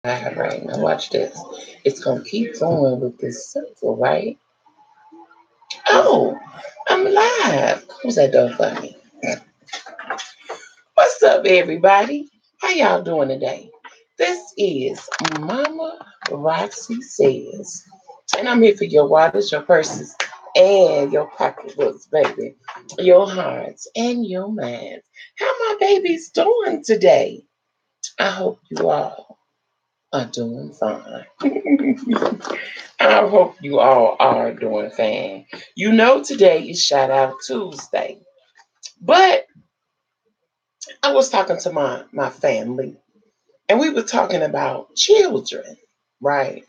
Live right now. Watch this. It's gonna keep going with this circle, right? Oh, I'm live. Close that door for me. What's up, everybody? How y'all doing today? This is Mama Roxy Says, and I'm here for your waters, your purses, and your pocketbooks, baby, your hearts and your minds. How my babies doing today? I hope you all are doing fine. I hope you all are doing fine. You know, today is Shout Out Tuesday, but I was talking to my family, and we were talking about children, right?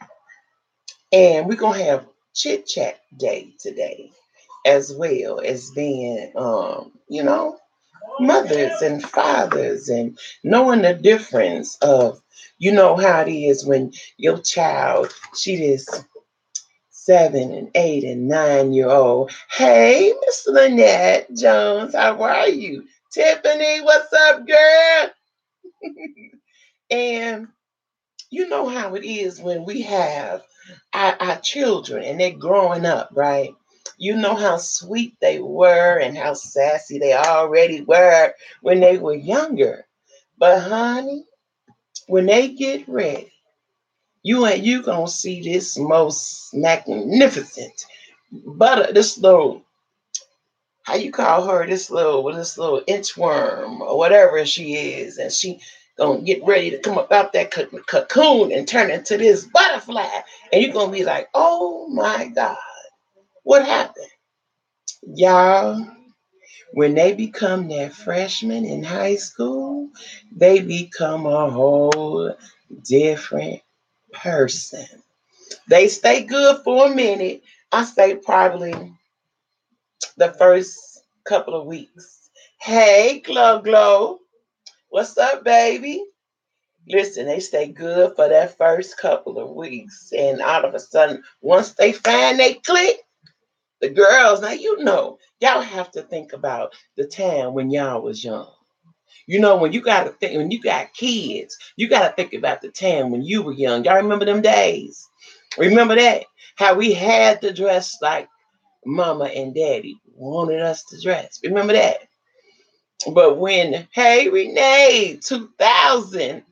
And we're gonna have chit chat day today, as well as being, mothers and fathers, and knowing the difference of, how it is when your child, she is 7 and 8 and 9-year old. Hey, Miss Lynette Jones, how are you? Tiffany, what's up, girl? And you know how it is when we have our children and they're growing up, right? You know how sweet they were and how sassy they already were when they were younger. But honey, when they get ready, you gonna see this most magnificent butter, this little, how you call her, this little inchworm or whatever she is, and she gonna get ready to come up out that cocoon and turn into this butterfly, and you're gonna be like, oh my God, what happened? Y'all, when they become that freshman in high school, they become a whole different person. They stay good for a minute. I say probably the first couple of weeks. Hey, Glow Glow. What's up, baby? Listen, they stay good for that first couple of weeks. And all of a sudden, once they find they click, the girls, now y'all have to think about the time when y'all was young. When you gotta think, when you got kids, you gotta think about the time when you were young. Y'all remember them days? Remember that? How we had to dress like mama and daddy wanted us to dress. Remember that? But when, hey, Renee, 2000,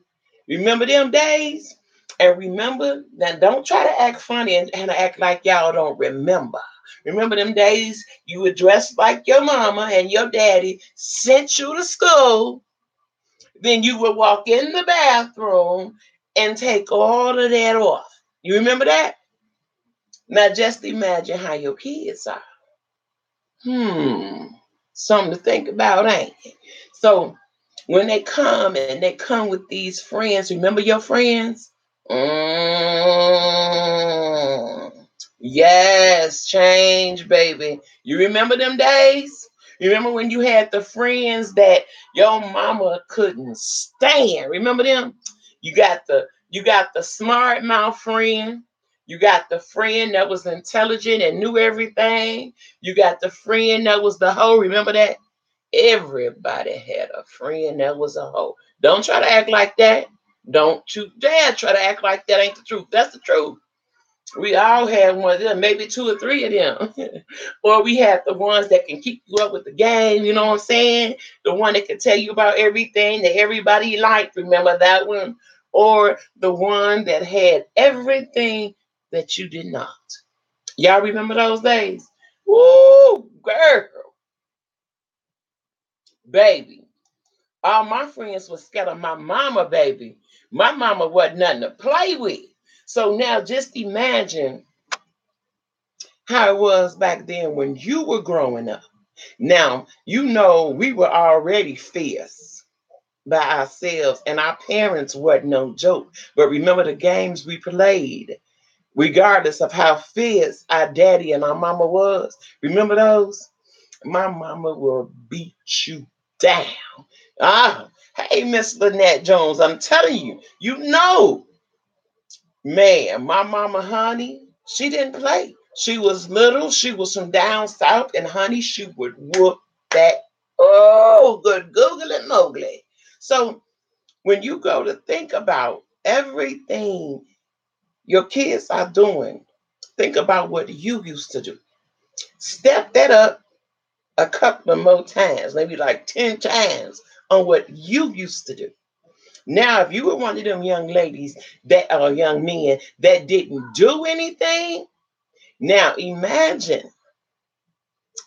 remember them days? And remember, now don't try to act funny and act like y'all don't remember. Remember them days you would dress like your mama and your daddy sent you to school. Then you would walk in the bathroom and take all of that off. You remember that? Now just imagine how your kids are. Hmm. Something to think about, ain't it? So when they come and they come with these friends, remember your friends? Mm, yes, change, baby. You remember them days? You remember when you had the friends that your mama couldn't stand? Remember them? You got the smart mouth friend. You got the friend that was intelligent and knew everything. You got the friend that was the hoe. Remember that? Everybody had a friend that was a hoe. Don't try to act like that. Don't you dare try to act like that ain't the truth. That's the truth. We all had one of them, maybe two or three of them. Or we had the ones that can keep you up with the game, you know what I'm saying? The one that can tell you about everything that everybody liked. Remember that one? Or the one that had everything that you did not. Y'all remember those days? Woo, girl, baby. All my friends was scared of my mama, baby. My mama wasn't nothing to play with. So now just imagine how it was back then when you were growing up. Now, we were already fierce by ourselves, and our parents wasn't no joke. But remember the games we played, regardless of how fierce our daddy and our mama was. Remember those? My mama will beat you down. Ah, hey, Miss Lynette Jones, I'm telling you, man, my mama, honey, she didn't play. She was little, she was from down south, and honey, she would whoop that. Oh, good Google and Mowgli. So when you go to think about Everything your kids are doing, think about what you used to do. Step that up a couple of more times, maybe like 10 times on what you used to do. Now, if you were one of them young ladies that are young men that didn't do anything, now imagine,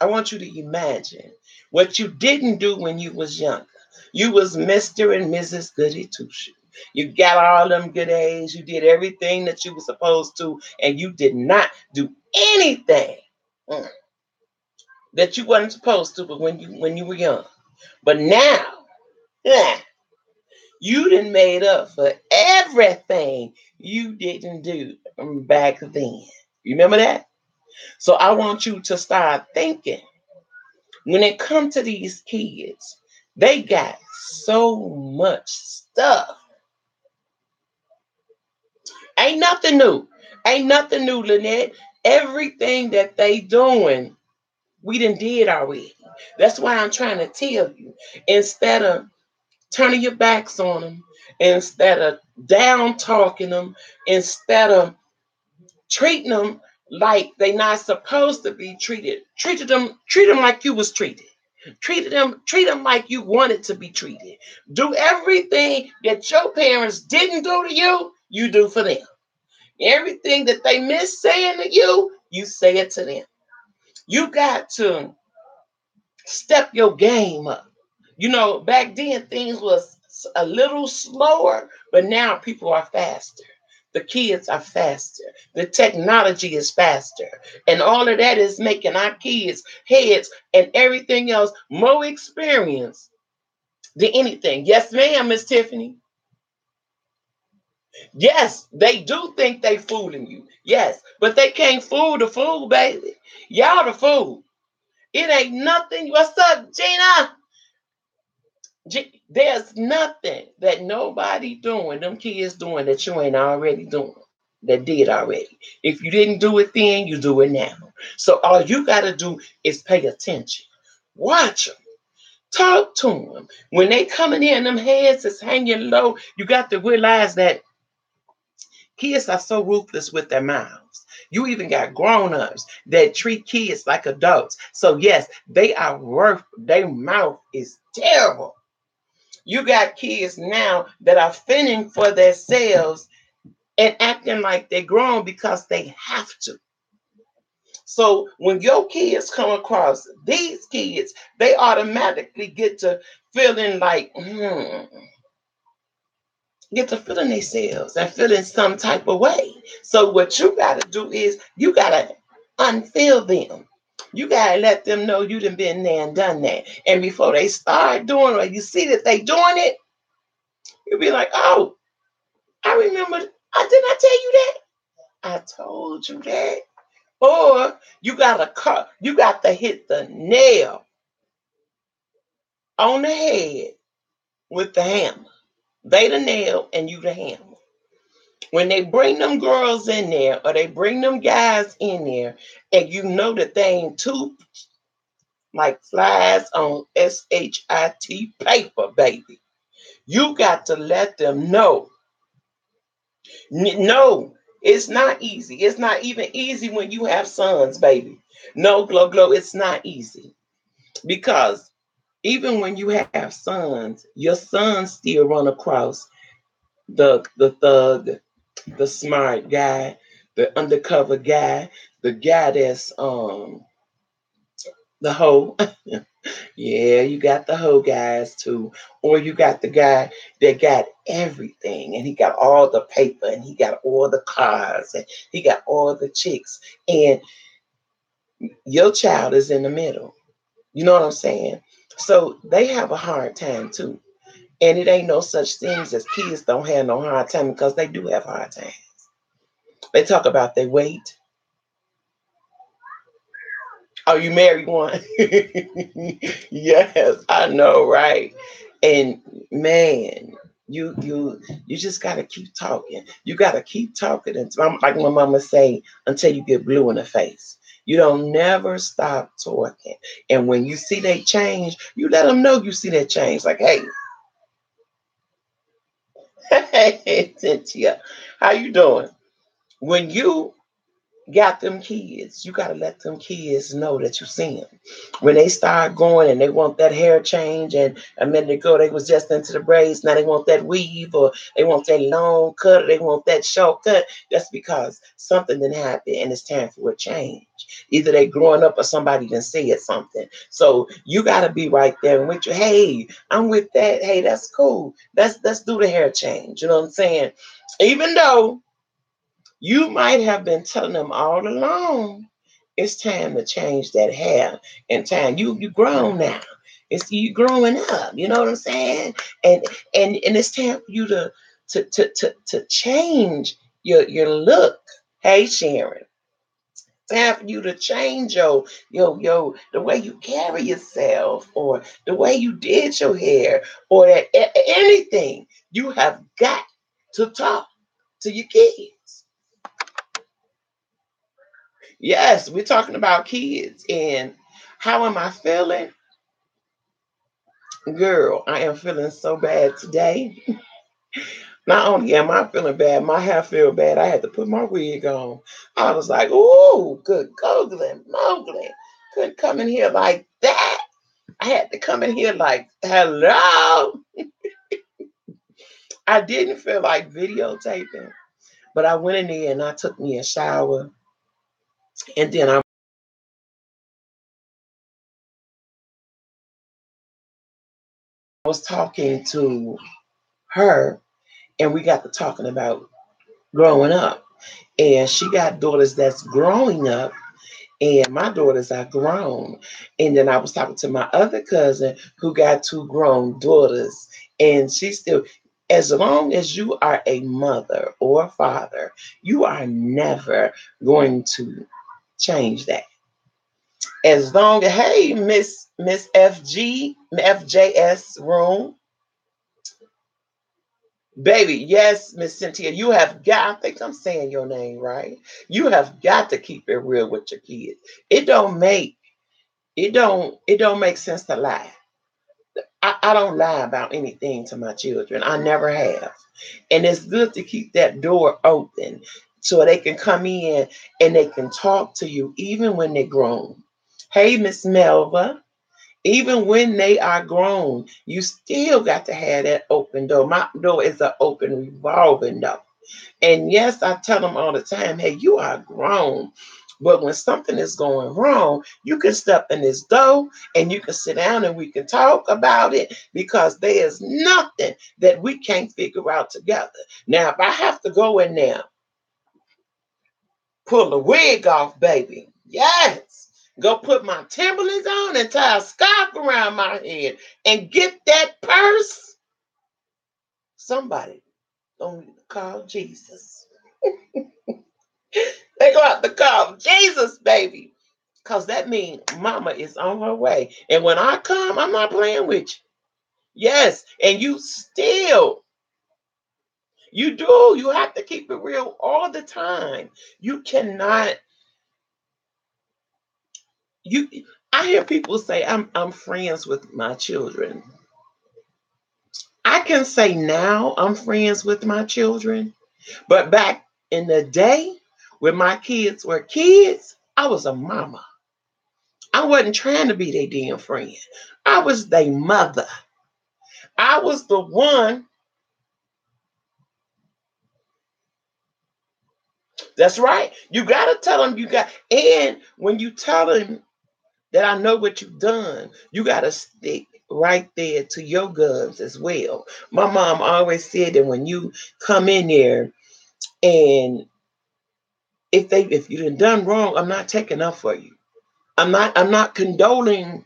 I want you to imagine what you didn't do when you was young. You was Mr. and Mrs. Goody Two Shoes. You got all them good A's. You did everything that you were supposed to, and you did not do anything mm, that you wasn't supposed to. But when you were young, but now, yeah, you done made up for everything you didn't do back then. Remember that? So I want you to start thinking when it comes to these kids, they got so much stuff. Ain't nothing new. Ain't nothing new, Lynette. Everything that they doing, we done did already. That's why I'm trying to tell you. Instead of turning your backs on them, instead of down talking them, instead of treating them like they not supposed to be treated, treat them like you was treated. Treat them like you wanted to be treated. Do everything that your parents didn't do to you, you do for them. Everything that they miss saying to you, you say it to them. You got to step your game up. Back then things was a little slower, but now people are faster. The kids are faster. The technology is faster. And all of that is making our kids' heads and everything else more experience than anything. Yes, ma'am, Miss Tiffany. Yes, they do think they fooling you. Yes, but they can't fool the fool, baby. Y'all the fool. It ain't nothing. What's up, Gina? There's nothing that nobody doing, them kids doing that you ain't already doing, that did already. If you didn't do it then, you do it now. So all you got to do is pay attention. Watch them. Talk to them. When they coming in, them heads is hanging low. You got to realize that kids are so ruthless with their mouths. You even got grown-ups that treat kids like adults. So yes, they are worth, their mouth is terrible. You got kids now that are fending for themselves and acting like they're grown because they have to. So when your kids come across these kids, they automatically get to feeling like, get to feeling themselves and feeling some type of way. So what you got to do is you got to unfeel them. You got to let them know you done been there and done that. And before they start doing it, or you see that they doing it, you'll be like, oh, I remember, I didn't I tell you that? I told you that. Or you got to hit the nail on the head with the hammer. They the nail and you the hammer. When they bring them girls in there or they bring them guys in there and you know that they ain't too like flies on SHIT paper, baby. You got to let them know. No, it's not easy. It's not even easy when you have sons, baby. No, glow, it's not easy. Because even when you have sons, your sons still run across the thug, the smart guy, the undercover guy, the guy that's the hoe. Yeah, you got the hoe guys too. Or you got the guy that got everything and he got all the paper and he got all the cars and he got all the chicks. And your child is in the middle. You know what I'm saying? So they have a hard time too. And it ain't no such things as kids don't have no hard time because they do have hard time. They talk about their weight. Oh, you married one? Yes, I know, right? And man, you just gotta keep talking. You gotta keep talking until, like my mama say, until you get blue in the face. You don't never stop talking. And when you see they change, you let them know you see that change. Like, hey, Hey, Cynthia, how you doing? When you got them kids, you gotta let them kids know that you see them. When they start going and they want that hair change, and a minute ago they was just into the braids, now they want that weave, or they want that long cut, or they want that short cut. That's because something didn't happen, and it's time for a change. Either they growing up or somebody done said something. So you gotta be right there and with you. Hey, I'm with that. Hey, that's cool. Let's do the hair change. You know what I'm saying? Even though you might have been telling them all along, it's time to change that hair. And time you grown now. It's you growing up. You know what I'm saying? And and it's time for you to change your look. Hey Sharon, time for you to change your the way you carry yourself, or the way you did your hair, or anything. You have got to talk to your kids. Yes, we're talking about kids. And how am I feeling? Girl, I am feeling so bad today. Not only am I feeling bad, my hair feel bad. I had to put my wig on. I was like, ooh, good googly moogly. Couldn't come in here like that. I had to come in here like, hello. I didn't feel like videotaping, but I went in there and I took me a shower. And then I was talking to her, and we got to talking about growing up. And she got daughters that's growing up, and my daughters are grown. And then I was talking to my other cousin who got two grown daughters, and she still, as long as you are a mother or a father, you are never going to change that. As long as, hey, Miss FG, FJS room, baby, yes, Miss Cynthia, you have got, I think I'm saying your name right. You have got to keep it real with your kids. It don't make it don't make sense to lie. I don't lie about anything to my children. I never have. And it's good to keep that door open so they can come in and they can talk to you even when they're grown. Hey, Miss Melva, even when they are grown, you still got to have that open door. My door is an open revolving door. And yes, I tell them all the time, hey, you are grown. But when something is going wrong, you can step in this door and you can sit down and we can talk about it, because there is nothing that we can't figure out together. Now, if I have to go in there, pull the wig off, baby, yes, go put my Timberlands on and tie a scarf around my head and get that purse, somebody gonna call Jesus. They go out to call Jesus, baby. Because that means mama is on her way. And when I come, I'm not playing with you. Yes. And you still, you do. You have to keep it real all the time. You cannot, you I hear people say I'm friends with my children. I can say now I'm friends with my children, but back in the day when my kids were kids, I was a mama. I wasn't trying to be their damn friend. I was their mother. I was the one. That's right. You got to tell them you got, and when you tell them that I know what you've done, you got to stick right there to your guns as well. My mom always said that when you come in there, and if you done wrong, I'm not taking up for you. I'm not condoling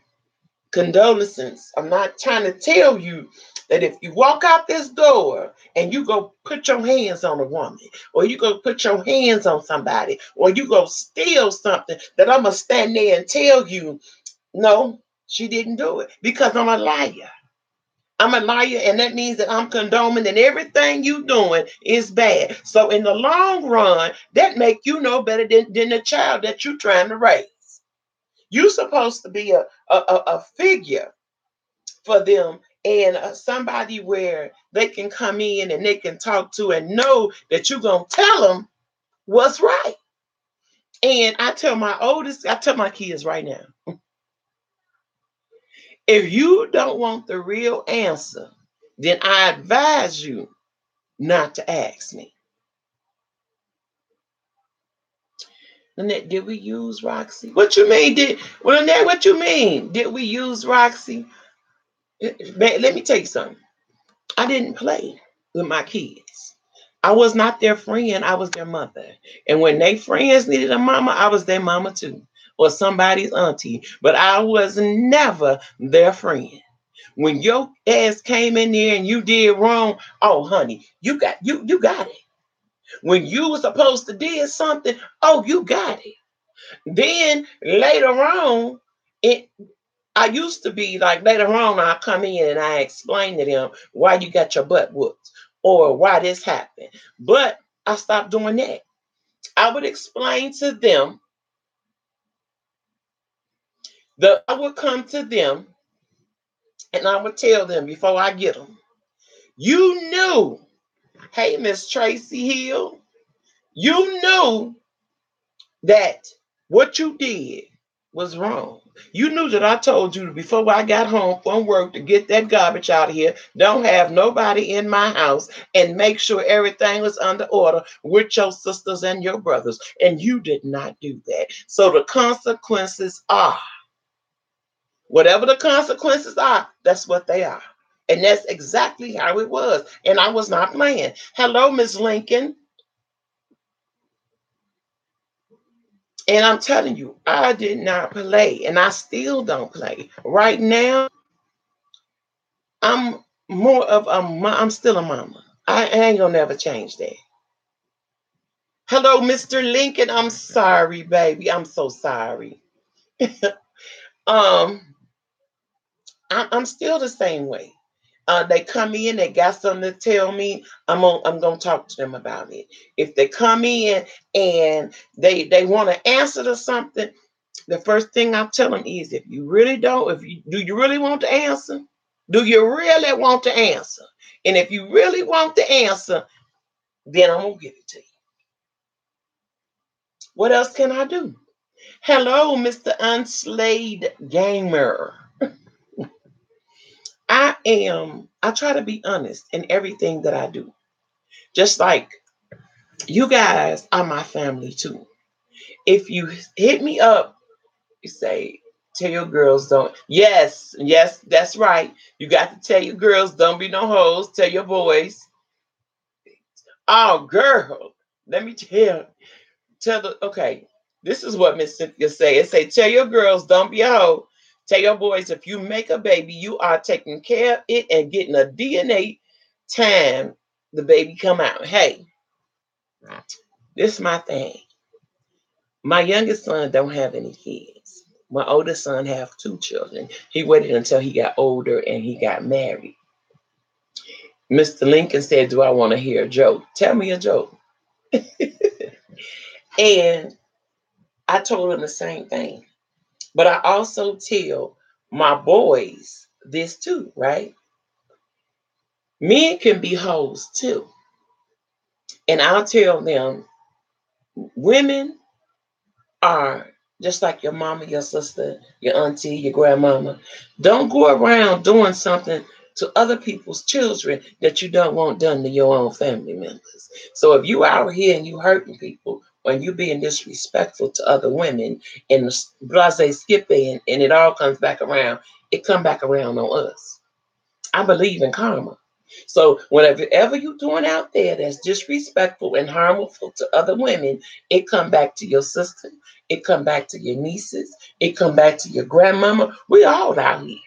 condolences. I'm not trying to tell you that if you walk out this door and you go put your hands on a woman, or you go put your hands on somebody, or you go steal something, that I'm gonna stand there and tell you, no, she didn't do it, because I'm a liar. I'm a liar, and that means that I'm condoning and everything you doing is bad. So in the long run, that make you know better than the child that you trying to raise. You supposed to be a figure for them and somebody where they can come in and they can talk to and know that you're going to tell them what's right. And I tell my kids right now, if you don't want the real answer, then I advise you not to ask me. Lynette, did we use Roxy? What you mean? Lynette, what you mean? Did we use Roxy? Let me tell you something. I didn't play with my kids. I was not their friend, I was their mother. And when they friends needed a mama, I was their mama too. Or somebody's auntie. But I was never their friend. When your ass came in there and you did wrong, oh honey, you got it. When you were supposed to did something, oh, you got it. Then later on, it I used to be like later on, I come in and I explain to them why you got your butt whooped or why this happened. But I stopped doing that. I would explain to them that I would come to them and I would tell them before I get them, you knew, hey, Miss Tracy Hill, you knew that what you did was wrong. You knew that I told you before I got home from work to get that garbage out of here, don't have nobody in my house, and make sure everything was under order with your sisters and your brothers. And you did not do that. So the consequences are whatever the consequences are, that's what they are. And that's exactly how it was. And I was not playing. Hello, Miss Lincoln. And I'm telling you, I did not play, and I still don't play. Right now, I'm more of I'm still a mama. I ain't gonna never change that. Hello, Mr. Lincoln. I'm sorry, baby. I'm so sorry. um, I'm still the same way. They come in, they got something to tell me. I'm gonna talk to them about it. If they come in and they want to answer to something, the first thing I tell them is, if you really don't, if you do, you really want to answer? Do you really want to answer? And if you really want the answer, then I'm gonna give it to you. What else can I do? Hello, Mr. Unslayed Gamer. I try to be honest in everything that I do. Just like you guys are my family too. If you hit me up, you say, tell your girls don't. Yes, yes, that's right. You got to tell your girls don't be no hoes. Tell your boys. Oh, girl, let me tell the okay. This is what Miss Cynthia say. It say, tell your girls don't be a hoe. Tell your boys if you make a baby, you are taking care of it and getting a DNA time the baby come out. Hey, this is my thing. My youngest son don't have any kids. My oldest son have two children. He waited until he got older and he got married. Mr. Lincoln said, do I want to hear a joke? Tell me a joke. And I told him the same thing. But I also tell my boys this too, right? Men can be hoes too. And I'll tell them women are just like your mama, your sister, your auntie, your grandmama. Don't go around doing something to other people's children that you don't want done to your own family members. So if you out here and you hurting people or you being disrespectful to other women and blase skipping and it all comes back around, it come back around on us. I believe in karma. So whatever you're doing out there that's disrespectful and harmful to other women, it come back to your sister, it come back to your nieces, it come back to your grandmama. We all out here.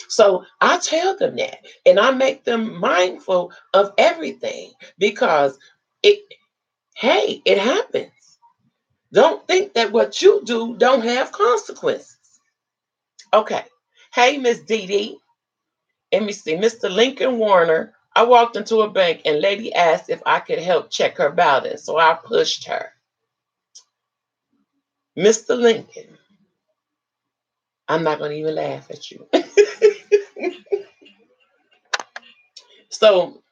So I tell them that, and I make them mindful of everything because it. Hey, it happens. Don't think that what you do don't have consequences. Okay. Hey, Miss Dee Dee. Let me see, Mr. Lincoln Warner. I walked into a bank and lady asked if I could help check her balance, so I pushed her. Mr. Lincoln, I'm not going to even laugh at you. So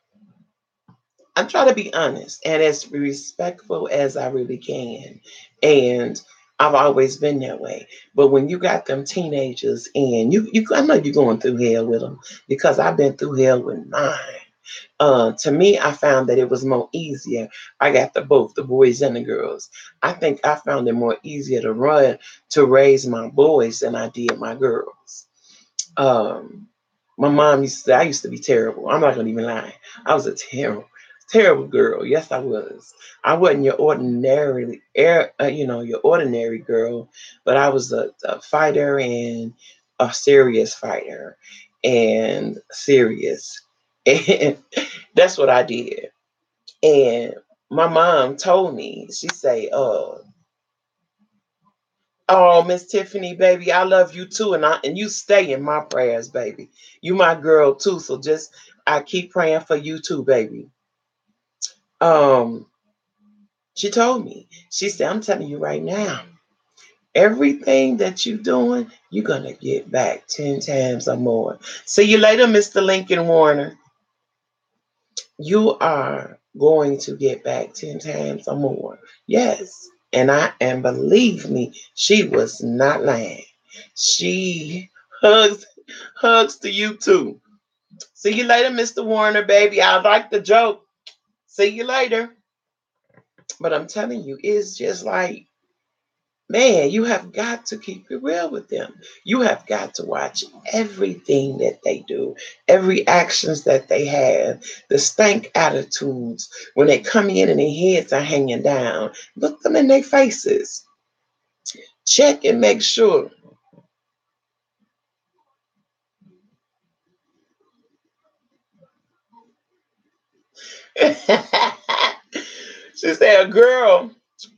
I'm trying to be honest and as respectful as I really can. And I've always been that way. But when you got them teenagers and I know you're going through hell with them because I've been through hell with mine. To me, I found that it was more easier. I got both the boys and the girls. I think I found it more easier to raise my boys than I did my girls. Um, my mom used to say I used to be terrible. I'm not gonna even lie. I was a terrible girl. Yes, I was. I wasn't your your ordinary girl, but I was a fighter and a serious fighter and serious. And that's what I did. And my mom told me, she say, oh, Miss Tiffany, baby, I love you too. And you stay in my prayers, baby. You my girl too. So just I keep praying for you too, baby. Um, she told me, she said, I'm telling you right now, everything that you doing, you're gonna get back 10 times or more. See you later, Mr. Lincoln Warner. You are going to get back 10 times or more. Yes. And believe me, she was not lying. She hugs to you too. See you later, Mr. Warner, baby. I like the joke. See you later. But I'm telling you, it's just like, man, you have got to keep it real with them. You have got to watch everything that they do, every actions that they have, the stank attitudes when they come in and their heads are hanging down. Look them in their faces. Check and make sure. She said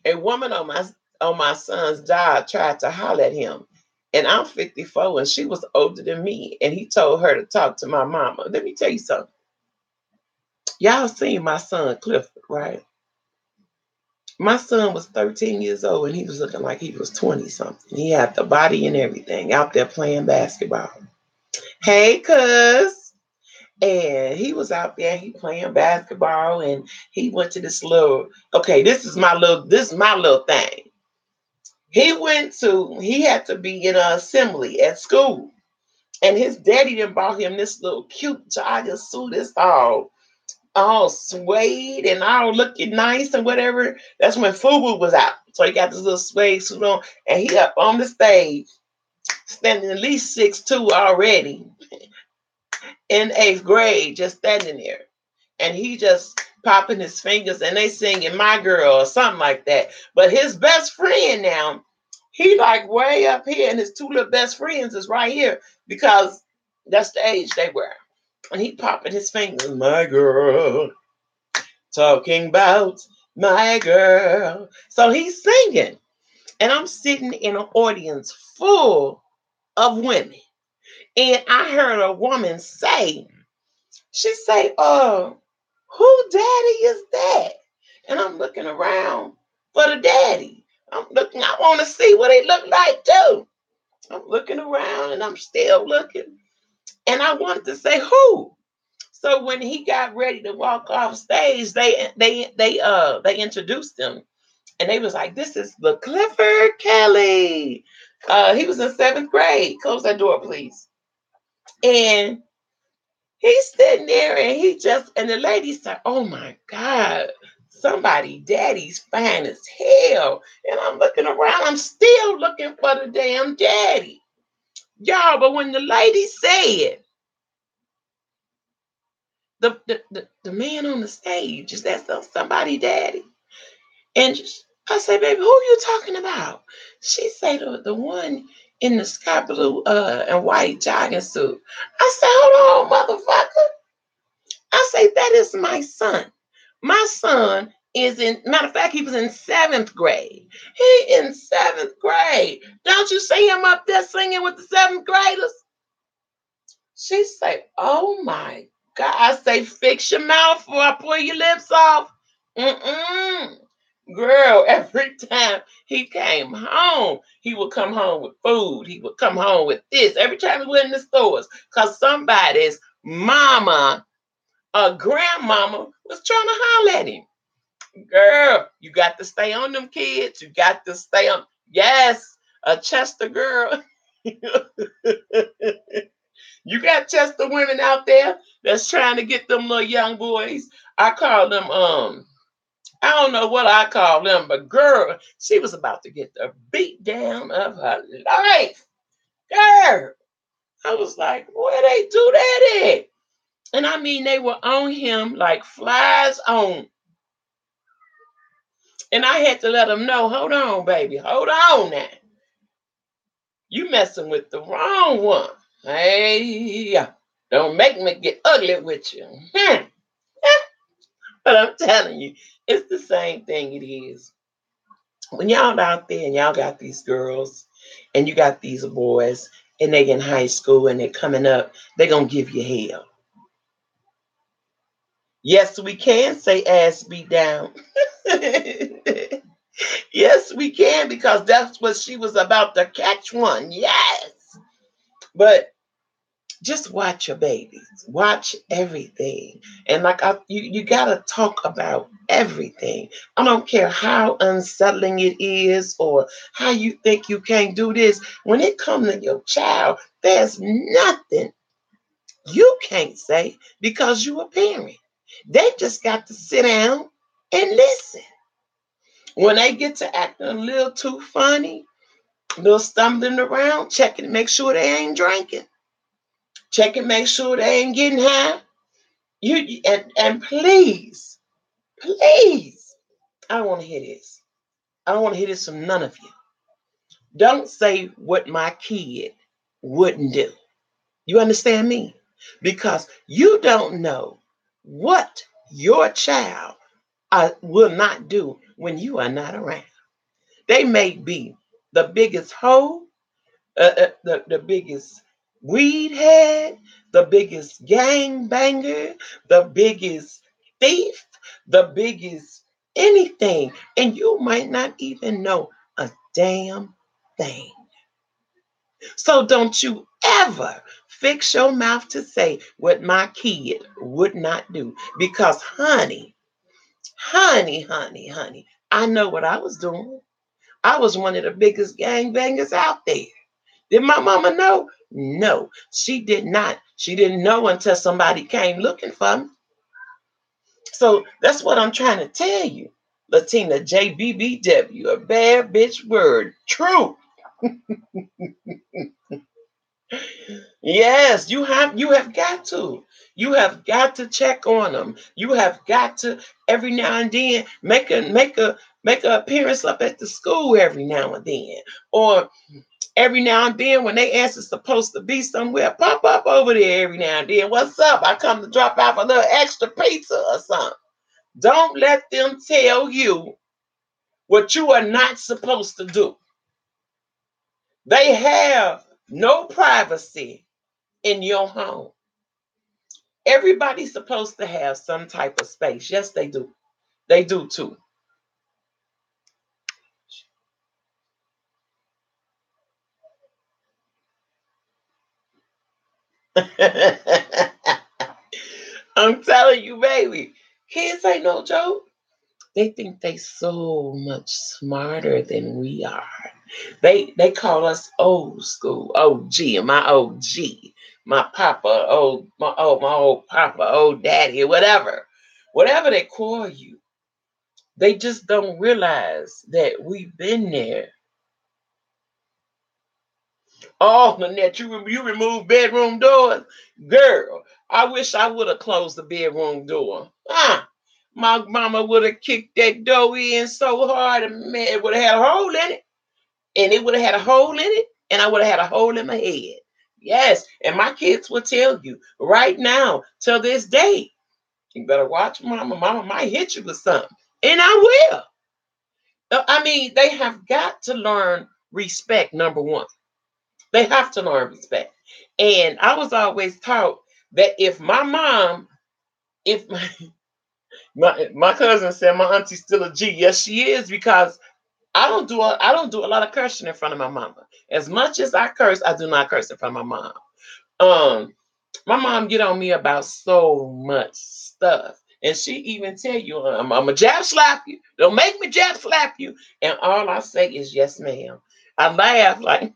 a woman on my son's job tried to holler at him. And I'm 54 and she was older than me. And he told her to talk to my mama. Let me tell you something. Y'all seen my son Clifford, right? My son was 13 years old and he was looking like he was 20 something. He had the body and everything out there playing basketball. Hey, cuz. And he was out there, he playing basketball, and he went to this little, okay, this is my little thing. He had to be in an assembly at school. And his daddy then bought him this little cute jogging suit. It's all suede and all looking nice and whatever. That's when FUBU was out. So he got this little suede suit on, and he up on the stage, standing at least 6'2" already in 8th grade, just standing there. And he just popping his fingers and they singing My Girl or something like that. But his best friend now, he like way up here, and his two little best friends is right here because that's the age they were. And he popping his fingers, My Girl, talking about my girl. So he's singing, and I'm sitting in an audience full of women. And I heard a woman say, she say, who daddy is that? And I'm looking around for the daddy. I want to see what they look like too. I'm looking around and I'm still looking. And I wanted to say who. So when he got ready to walk off stage, they introduced him, and they was like, "This is the Clifford Kelly." He was in 7th grade. Close that door, please. And he's sitting there, and the lady said, "Oh my God, somebody, daddy's fine as hell." And I'm looking around. I'm still looking for the damn daddy, y'all. But when the lady said, the man on the stage, is that somebody daddy? And I say, baby, who you talking about? She say the one in the sky blue and white jogging suit. I say, hold on, motherfucker. I say, that is my son. My son is matter of fact, he was in 7th grade. He in 7th grade. Don't you see him up there singing with the 7th graders? She say, oh my God. I say, fix your mouth before I pull your lips off. Mm-mm. Girl, every time he came home, he would come home with food. He would come home with this. Every time he went in the stores, because somebody's mama A grandmama was trying to holler at him. Girl, you got to stay on them kids. You got to stay on. Yes, a Chester girl. You got Chester women out there that's trying to get them little young boys. I call them I don't know what I call them, but girl, she was about to get the beat down of her life. Girl, I was like, where they do that at? And I mean, they were on him like flies on. And I had to let them know, hold on, baby, hold on now. You messing with the wrong one. Hey, don't make me get ugly with you. But I'm telling you, it's the same thing it is. When y'all out there and y'all got these girls and you got these boys and they in high school and they're coming up, they're going to give you hell. Yes, we can say ass beat down. Yes, we can because that's what she was about to catch one. Yes. But just watch your babies, watch everything, and like you gotta talk about everything. I don't care how unsettling it is or how you think you can't do this. When it comes to your child, there's nothing you can't say because you a parent. They just got to sit down and listen. When they get to acting a little too funny, a little stumbling around, check it, make sure they ain't drinking. Check and make sure they ain't getting high. And please, please, I don't want to hear this. I don't want to hear this from none of you. Don't say what my kid wouldn't do. You understand me? Because you don't know what your child will not do when you are not around. They may be the biggest hoe, the biggest weed head, the biggest gang banger, the biggest thief, the biggest anything. And you might not even know a damn thing. So don't you ever fix your mouth to say what my kid would not do. Because, honey, I know what I was doing. I was one of the biggest gang bangers out there. Did my mama know? No, she did not. She didn't know until somebody came looking for me. So that's what I'm trying to tell you. Latina JBBW, a bad bitch word. True. Yes, you have got to. You have got to check on them. You have got to every now and then make a appearance up at the school every now and then. Or every now and then when they answer supposed to be somewhere, pop up over there every now and then. What's up? I come to drop off a little extra pizza or something. Don't let them tell you what you are not supposed to do. They have no privacy in your home. Everybody's supposed to have some type of space. Yes, they do. They do too. I'm telling you, baby, kids ain't no joke. They think they so much smarter than we are. They call us old school, OG, and my OG, my papa, my old papa, old daddy, whatever they call you. They just don't realize that we've been there. Oh, Nanette, you remove bedroom doors, girl. I wish I would have closed the bedroom door. My mama would have kicked that door in so hard, and man, it would have had a hole in it, and it would have had a hole in it, and I would have had a hole in my head. Yes, and my kids will tell you right now, till this day, you better watch mama. Mama might hit you with something, and I will. I mean, they have got to learn respect. Number one, they have to learn respect. And I was always taught that if my mom, if my cousin said my auntie's still a G, yes she is because I don't do a lot of cursing in front of my mama. As much as I curse, I do not curse in front of my mom. Um, My mom get on me about so much stuff. And she even tell you, I'm a jab slap you. Don't make me jab slap you. And all I say is yes, ma'am. I laugh like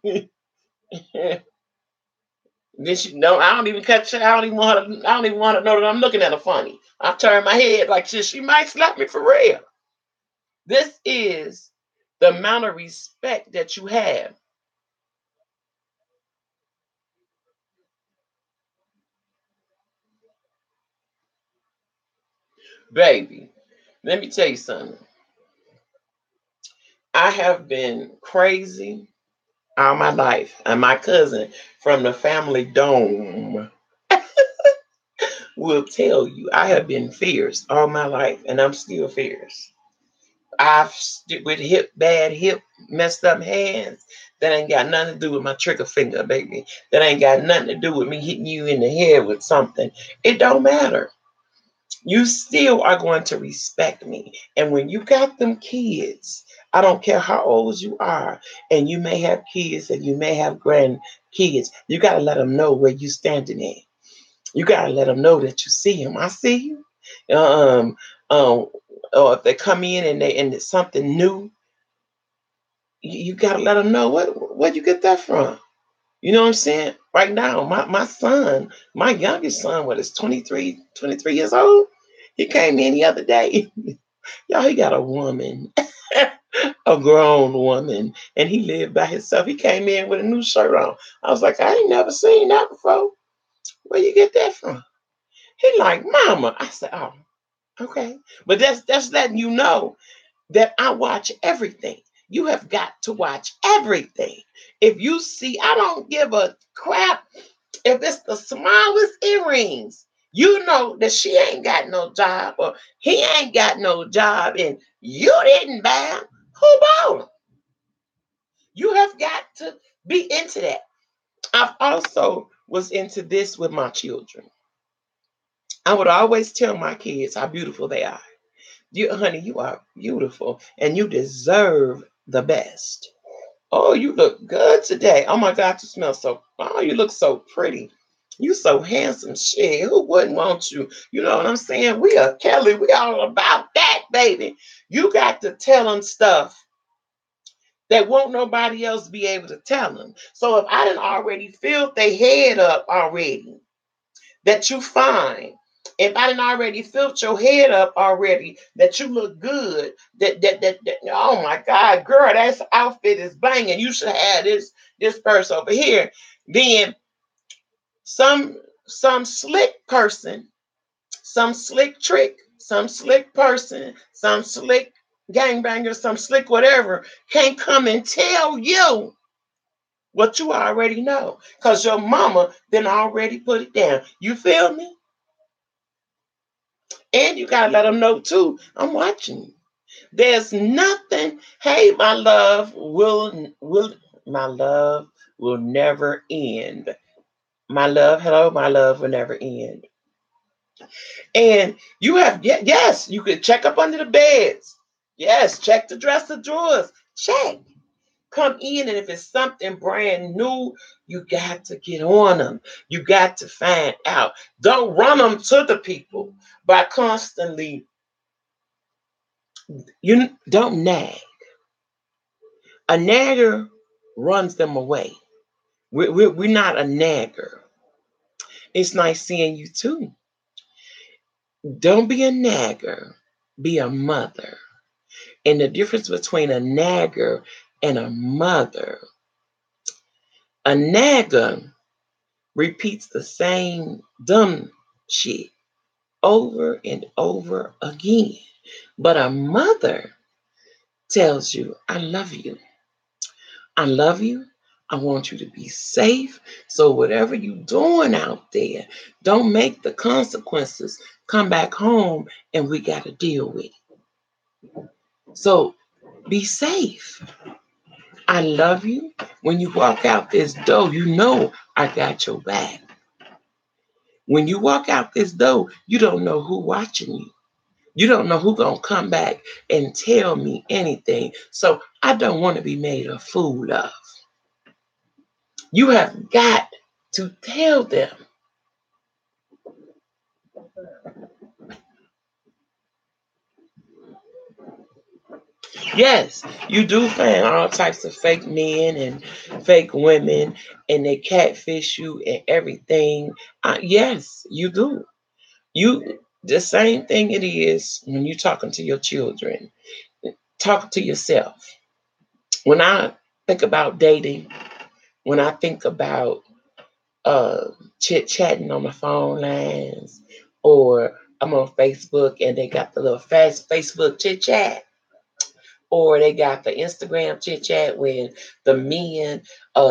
then she no, I don't even cut I don't even want her, I don't even want to know that I'm looking at her funny. I turn my head like she might slap me for real. This is the amount of respect that you have, baby. Let me tell you something. I have been crazy all my life. And my cousin from the family dome will tell you I have been fierce all my life and I'm still fierce. With bad hip, messed up hands. That ain't got nothing to do with my trigger finger, baby. That ain't got nothing to do with me hitting you in the head with something. It don't matter. You still are going to respect me. And when you got them kids, I don't care how old you are, and you may have kids and you may have grandkids, you got to let them know where you standing at. You got to let them know that you see them. I see you. Um, um, or if they come in and it's something new, you got to let them know where you get that from. You know what I'm saying? Right now, my son, my youngest son, what is 23 years old? He came in the other day. Y'all, he got a woman, a grown woman, and he lived by himself. He came in with a new shirt on. I was like, I ain't never seen that before. Where you get that from? He like, Mama. I said, oh, okay. But that's letting you know that I watch everything. You have got to watch everything. If you see, I don't give a crap if it's the smallest earrings. You know that she ain't got no job or he ain't got no job and you didn't buy 'em. Who bought 'em? You have got to be into that. I've also was into this with my children. I would always tell my kids how beautiful they are. You, honey, you are beautiful and you deserve the best. Oh, you look good today. Oh my God, you smell so. Oh, you look so pretty. You so handsome. Shit, who wouldn't want you? You know what I'm saying? We are Kelly. We all about that, baby. You got to tell them stuff that won't nobody else be able to tell them. So if I didn't already filled their head up already, that you fine. If I didn't already filled your head up already, that you look good, that oh my God, girl, that outfit is banging. You should have this purse over here. Then some slick person, some slick trick, some slick person, some slick gangbanger, some slick whatever can't come and tell you what you already know. Because your mama then already put it down. You feel me? And you gotta let them know too. I'm watching you. There's nothing. Hey, my love will never end. My love, hello, my love will never end. And you have yes, you could check up under the beds. Yes, check the dresser drawers. Check. Come in, and if it's something brand new, you got to get on them. You got to find out. Don't run them to the people by constantly. You don't nag. A nagger runs them away. We're not a nagger. It's nice seeing you too. Don't be a nagger. Be a mother. And the difference between a nagger and a mother, a nagger repeats the same dumb shit over and over again. But a mother tells you, I love you. I love you. I want you to be safe. So whatever you're doing out there, don't make the consequences come back home and we got to deal with it. So be safe. I love you. When you walk out this door, you know I got your back. When you walk out this door, you don't know who watching you. You don't know who gonna come back and tell me anything. So I don't want to be made a fool of. You have got to tell them. Yes, you do find all types of fake men and fake women, and they catfish you and everything. Yes, you do. You the same thing it is when you're talking to your children. Talk to yourself. When I think about dating, when I think about uh, chit chatting on the phone lines, or I'm on Facebook and they got the little fast Facebook chit chat, or they got the Instagram chit chat when the men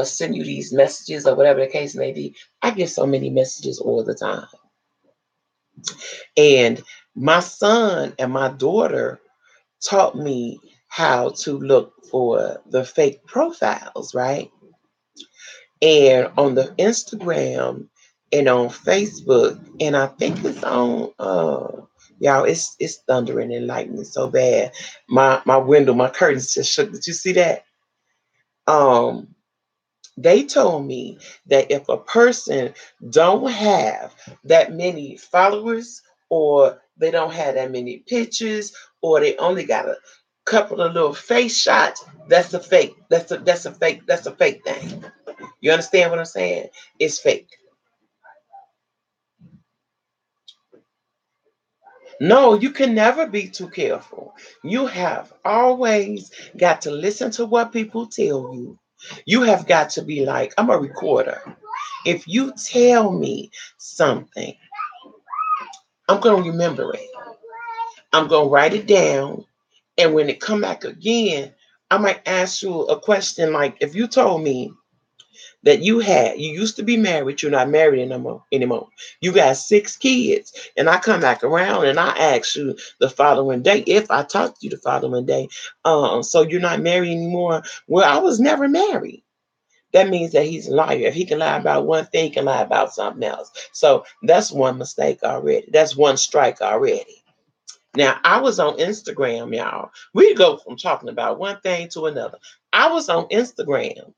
send you these messages or whatever the case may be. I get so many messages all the time. And my son and my daughter taught me how to look for the fake profiles, right? And on the Instagram and on Facebook, and I think it's on y'all, it's thundering and lightning so bad. My window, my curtains just shook. Did you see that? Um they told me that if a person don't have that many followers, or they don't have that many pictures, or they only got a couple of little face shots, that's a fake. That's a fake thing. You understand what I'm saying? It's fake. No, you can never be too careful. You have always got to listen to what people tell you. You have got to be like, I'm a recorder. If you tell me something, I'm going to remember it. I'm going to write it down. And when it come back again, I might ask you a question like, if you told me that you used to be married, you're not married anymore. You got 6 kids, and I come back around and I ask you the following day, if I talk to you the following day, so you're not married anymore. Well, I was never married. That means that he's a liar. If he can lie about one thing, he can lie about something else. So that's one mistake already. That's one strike already. Now, I was on Instagram, y'all. We go from talking about one thing to another. I was on Instagram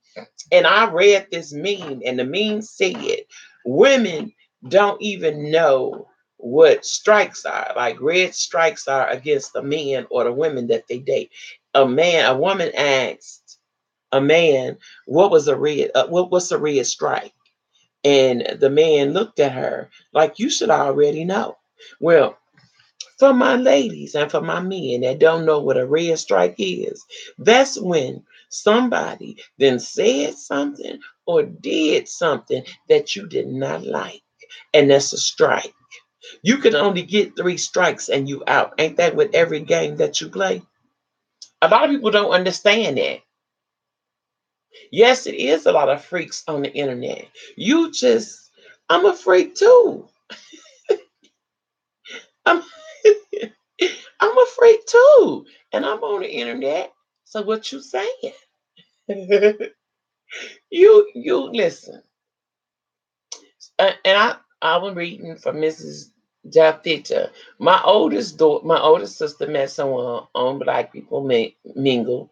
and I read this meme, and the meme said, women don't even know what strikes are. Like red strikes are against the men or the women that they date. A woman asked a man, what's a red strike? And the man looked at her like, you should already know. Well, for my ladies and for my men that don't know what a red strike is, that's when somebody then said something or did something that you did not like. And that's a strike. You can only get 3 strikes and you out. Ain't that with every game that you play? A lot of people don't understand that. Yes, it is a lot of freaks on the internet. I'm a freak too. I'm, I'm a freak too. And I'm on the internet. So what you saying? You listen. And I was reading from Mrs. Jafita. My oldest sister met someone on Black People Mingle.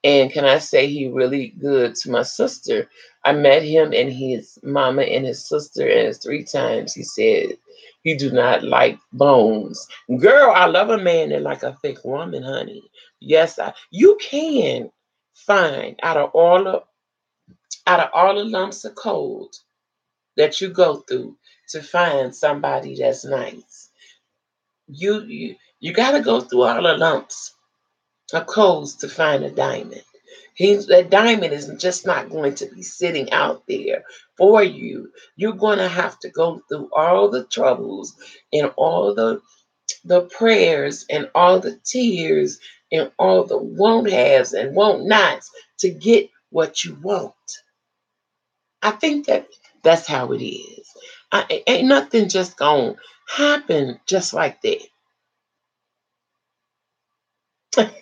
And can I say he really good to my sister? I met him and his mama and his sister, and it's 3 times he said he do not like bones. Girl, I love a man that like a thick woman, honey. Yes, you can find out of all the lumps of coal that you go through to find somebody that's nice. You got to go through all the lumps of coals to find a diamond. That diamond is just not going to be sitting out there for you. You're going to have to go through all the troubles and all the prayers and all the tears and all the won't haves and won't nots to get what you want. I think that's how it is. Ain't nothing just gonna happen just like that.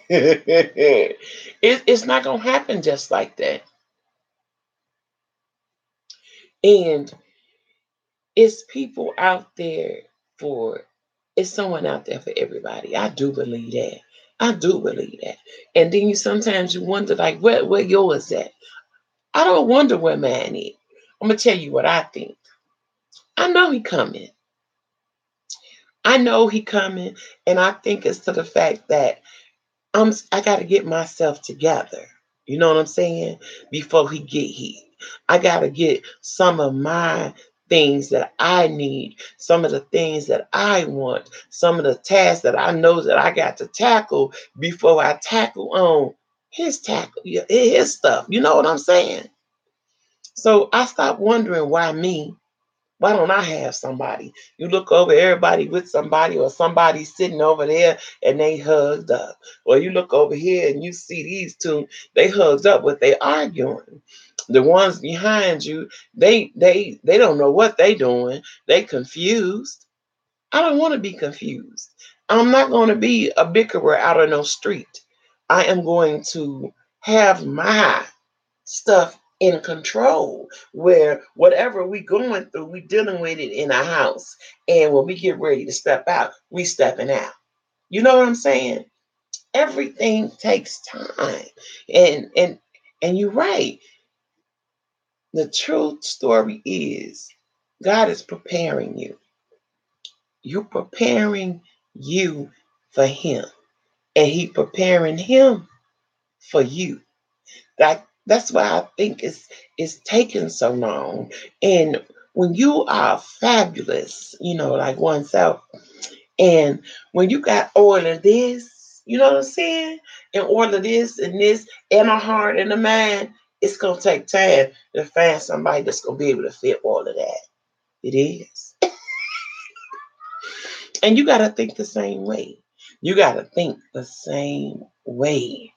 It's not gonna happen just like that. And it's people out there for it's someone out there for everybody. I do believe that. I do believe that. And then you wonder like where yours at? I don't wonder where mine is. I'm gonna tell you what I think. I know he coming. I know he coming, and I think it's to the fact that I gotta get myself together. You know what I'm saying? Before he get here. I gotta get some of my things that I need, some of the things that I want, some of the tasks that I know that I got to tackle before I tackle on his stuff. You know what I'm saying? So I stopped wondering why me. Why don't I have somebody? You look over everybody with somebody, or somebody sitting over there and they hugged up. Or you look over here and you see these two, they hugged up, but they arguing. The ones behind you, they don't know what they doing. They confused. I don't want to be confused. I'm not going to be a bickerer out on no street. I am going to have my stuff in control, where whatever we going through, we dealing with it in our house, and when we get ready to step out, we stepping out. You know what I'm saying? Everything takes time, and you're right. The true story is God is preparing you. You're preparing you for him, and he preparing him for you. That's why I think it's taking so long. And when you are fabulous, like oneself, and when you got all of this, you know what I'm saying? And all of this and a heart and a mind, it's gonna take time to find somebody that's gonna be able to fit all of that. It is. And you gotta think the same way. You gotta think the same way.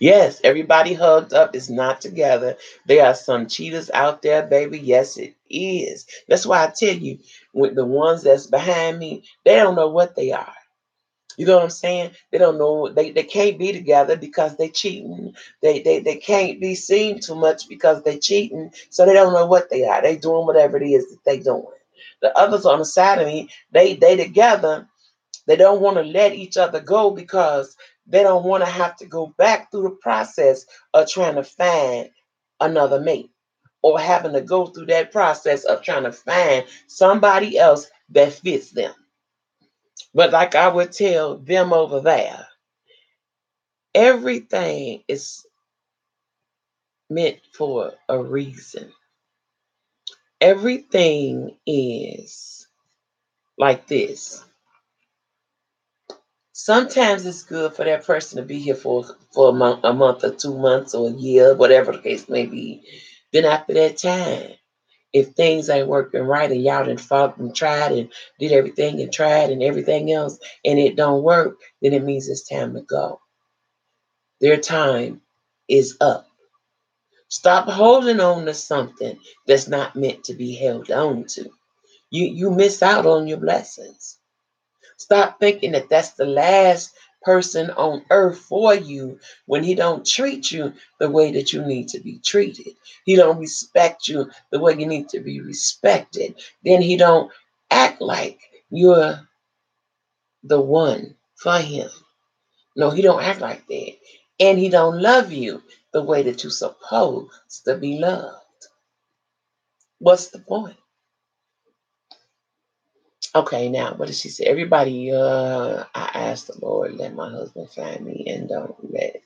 Yes, everybody hugged up is not together. There are some cheaters out there, baby. Yes, it is. That's why I tell you, with the ones that's behind me, they don't know what they are. You know what I'm saying? They don't know. They can't be together because they cheating. They can't be seen too much because they cheating. So they don't know what they are. They doing whatever it is that they doing. The others on the side of me, they together. They don't want to let each other go because they don't want to have to go back through the process of trying to find another mate, or having to go through that process of trying to find somebody else that fits them. But like I would tell them over there, everything is meant for a reason. Everything is like this. Sometimes it's good for that person to be here for a month or 2 months or a year, whatever the case may be. Then after that time, if things ain't working right and y'all done fought and tried and did everything and tried and everything else, and it don't work, then it means it's time to go. Their time is up. Stop holding on to something that's not meant to be held on to. You miss out on your blessings. Stop thinking that that's the last person on earth for you when he don't treat you the way that you need to be treated. He don't respect you the way you need to be respected. Then he don't act like you're the one for him. No, he don't act like that. And he don't love you the way that you're supposed to be loved. What's the point? Okay, now what did she say? Everybody, I asked the Lord, let my husband find me and don't let.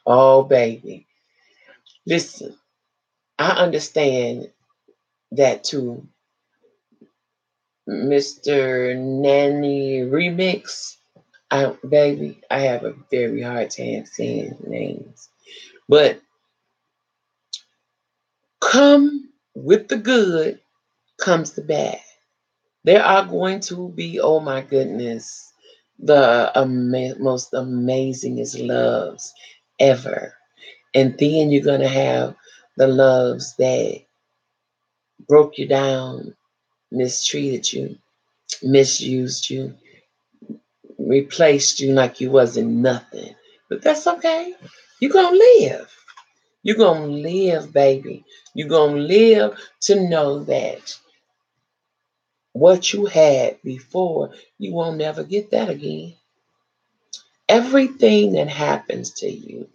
Oh, baby. Listen, I understand that too. Mr. Nanny Remix. Baby, I have a very hard time saying names. But come with the good comes the bad. There are going to be, oh my goodness, the most amazingest loves ever. And then you're going to have the loves that broke you down, mistreated you, misused you, replaced you like you wasn't nothing. But that's okay. You're going to live. You're going to live, baby. You're going to live to know that what you had before, you won't never get that again. Everything that happens to you,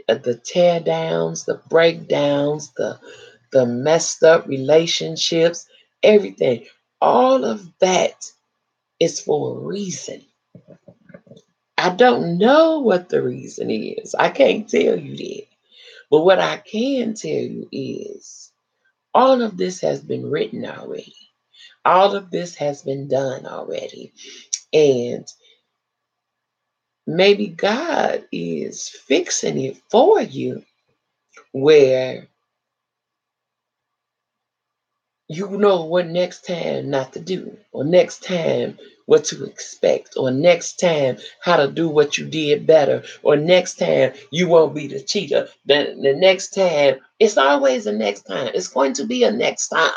the tear downs, the breakdowns, the messed up relationships, everything, all of that It's for a reason. I don't know what the reason is. I can't tell you that. But what I can tell you is all of this has been written already. All of this has been done already. And maybe God is fixing it for you where you know what next time not to do, or next time what to expect, or next time how to do what you did better, or next time you won't be the cheater. The next time, it's always a next time. It's going to be a next time.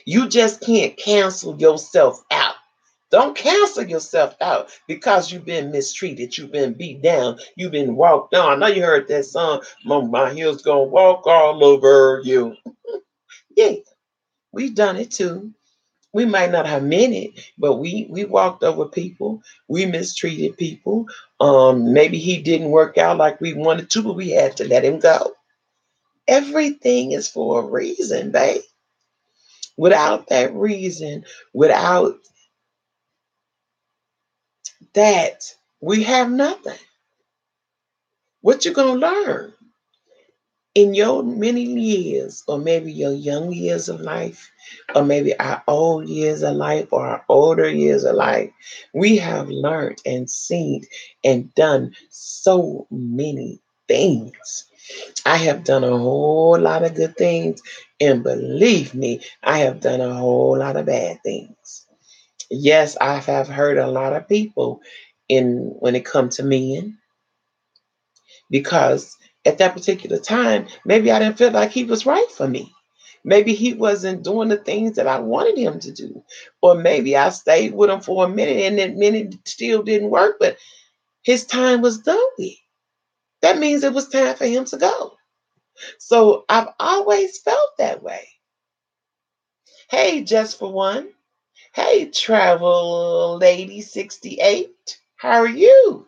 You just can't cancel yourself out. Don't cancel yourself out because you've been mistreated, you've been beat down, you've been walked on. I know you heard that song, My Heels Gonna Walk All Over You. Yeah, we've done it too. We might not have meant it, but we walked over people, we mistreated people. Maybe he didn't work out like we wanted to, but we had to let him go. Everything is for a reason, babe. Without that reason, without that, we have nothing. What you gonna learn in your many years, or maybe your young years of life, or maybe our old years of life, or our older years of life? We have learned and seen and done so many things. I have done a whole lot of good things, and believe me, I have done a whole lot of bad things. Yes, I have hurt a lot of people in when it comes to men, because at that particular time, maybe I didn't feel like he was right for me. Maybe he wasn't doing the things that I wanted him to do. Or maybe I stayed with him for a minute and that minute still didn't work, but his time was done with. That means it was time for him to go. So I've always felt that way. Hey, just for one. Hey, travel lady 68. How are you?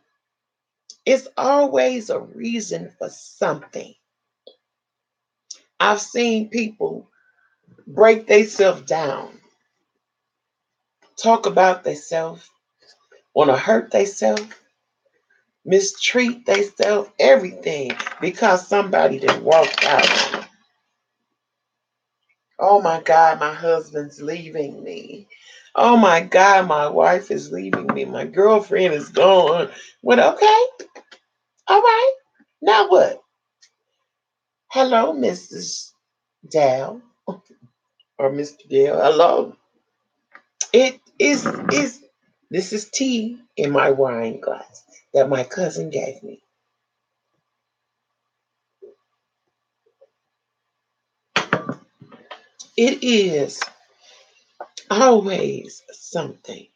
It's always a reason for something. I've seen people break themselves down, talk about themselves, want to hurt themselves, mistreat themselves, everything because somebody that walked out. Oh my God, my husband's leaving me. Oh my God, my wife is leaving me. My girlfriend is gone. What? Okay. All right. Now what? Hello, Mrs. Dale or Mr. Dale. Hello. It is this is tea in my wine glass that my cousin gave me. It is always something.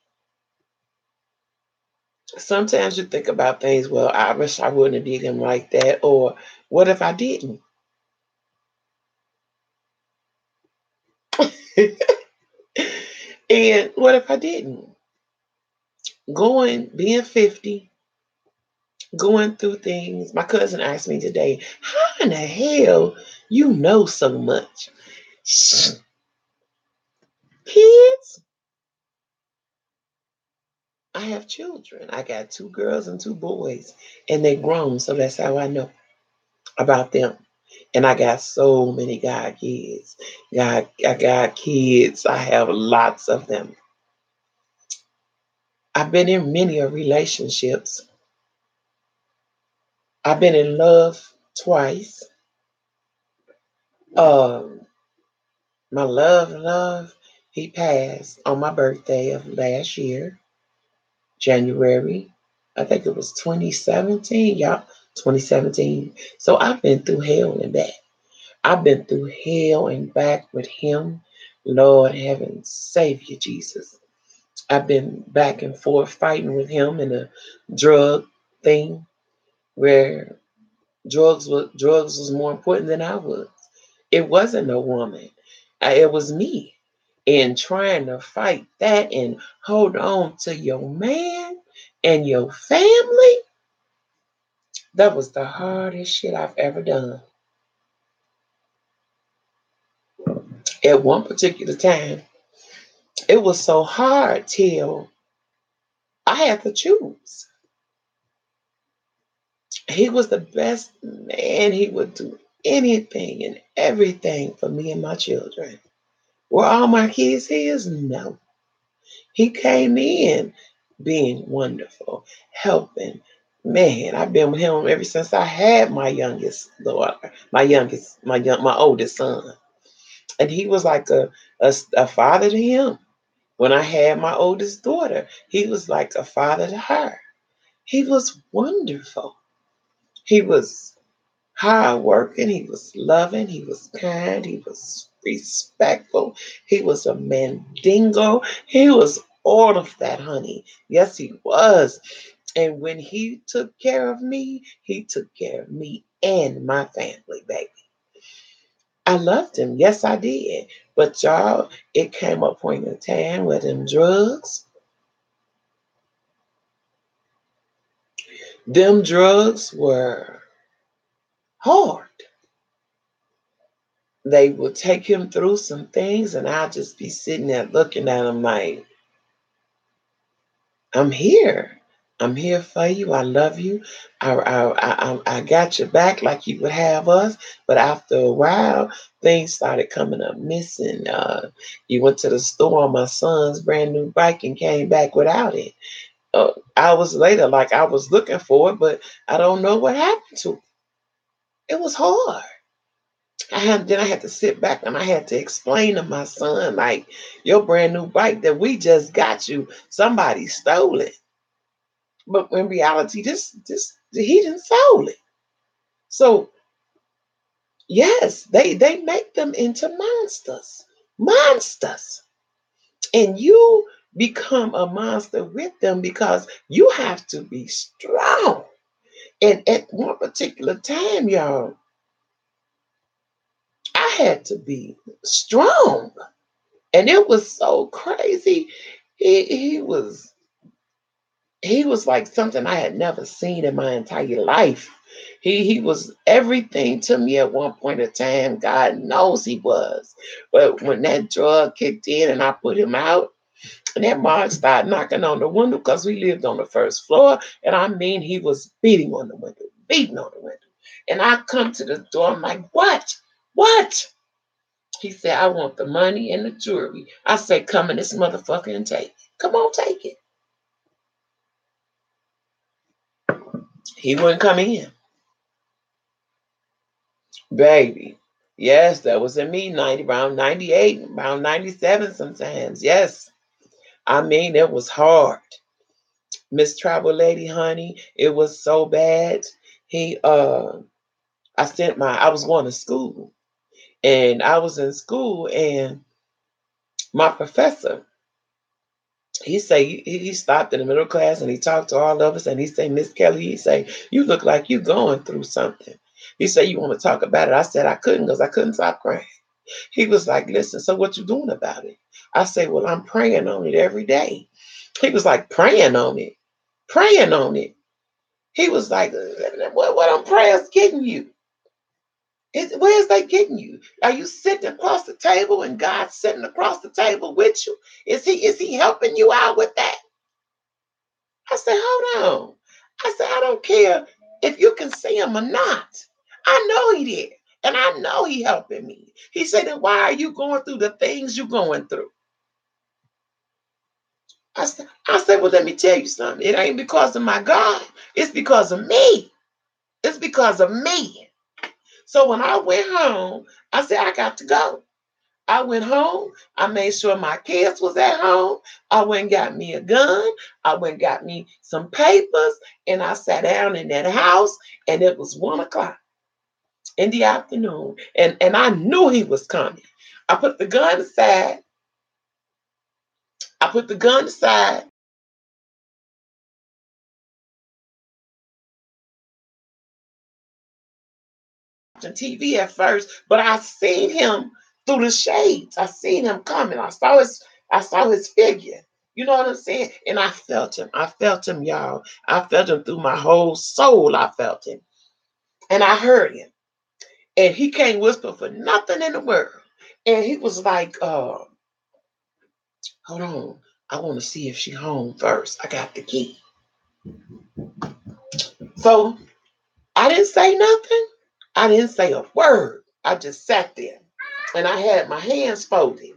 Sometimes you think about things, well, I wish I wouldn't have did him like that, or what if I didn't? And what if I didn't? Being 50, going through things. My cousin asked me today, how in the hell you know so much? Kids, I have children. I got two girls and two boys, and they grown, so that's how I know about them. And I got so many God kids. I got kids. I have lots of them. I've been in many relationships. I've been in love twice. Um, my love, he passed on my birthday of last year, January. I think it was 2017. Yeah, 2017. So I've been through hell and back. I've been through hell and back with him. Lord heaven, Savior Jesus. I've been back and forth fighting with him in a drug thing where drugs was more important than I was. It wasn't no woman. It was me. And trying to fight that and hold on to your man and your family, that was the hardest shit I've ever done. At one particular time, It was so hard till I had to choose. He was the best man. He would do anything and everything for me and my children. Were all my kids his? No. He came in being wonderful, helping. Man, I've been with him ever since I had my youngest daughter, my oldest son. And he was like a father to him. When I had my oldest daughter, he was like a father to her. He was wonderful. He was hard working, he was loving, he was kind, he was respectful, he was a mandingo, he was all of that, honey. Yes, he was. And when he took care of me, he took care of me and my family, baby. I loved him. Yes, I did. But y'all, it came a point in time where them drugs were hard. They would take him through some things, and I'd just be sitting there looking at him like, I'm here. I'm here for you. I love you. I got your back like you would have us. But after a while, things started coming up missing. You went to the store on my son's brand new bike and came back without it. Hours later, like I was looking for it, but I don't know what happened to it. It was hard. I had to sit back and I had to explain to my son, like, your brand new bike that we just got you, somebody stole it. But in reality, this he didn't stole it. So yes, they make them into monsters. Monsters. And you become a monster with them because you have to be strong. And at one particular time, y'all, I had to be strong. And it was so crazy. He was like something I had never seen in my entire life. He was everything to me at one point in time. God knows he was. But when that drug kicked in and I put him out, and that Mark started knocking on the window because we lived on the first floor. And I mean, he was beating on the window, beating on the window. And I come to the door, I'm like, what? What? He said, I want the money and the jewelry. I said, come in this motherfucker and take it. Come on, take it. He wouldn't come in. Baby. Yes, that was in me, 90, around 98, around 97 sometimes. Yes. I mean, it was hard. Miss Travel Lady, honey, it was so bad. He I was going to school and I was in school and my professor, he stopped in the middle class and he talked to all of us and he said, Miss Kelly, he said, you look like you going through something. He said, you want to talk about it? I said I couldn't because I couldn't stop crying. He was like, listen, so what you doing about it? I said, well, I'm praying on it every day. He was like, praying on it, praying on it. He was like, what are prayers getting you? Where's they getting you? Are you sitting across the table and God's sitting across the table with you? Is he helping you out with that? I said, hold on. I said, I don't care if you can see him or not. I know he did. And I know he helping me. He said, then why are you going through the things you're going through? I said, well, let me tell you something. It ain't because of my God. It's because of me. It's because of me. So when I went home, I said, I got to go. I went home. I made sure my kids was at home. I went and got me a gun. I went and got me some papers. And I sat down in that house. And it was 1 o'clock in the afternoon. And I knew he was coming. I put the gun aside. I put the gun aside. Watching TV at first, but I seen him through the shades. I seen him coming. I saw his figure. You know what I'm saying? And I felt him. I felt him, y'all. I felt him through my whole soul. I felt him. And I heard him. And he can't whisper for nothing in the world. And he was like, Hold on. I want to see if she home first. I got the key. So I didn't say nothing. I didn't say a word. I just sat there and I had my hands folded.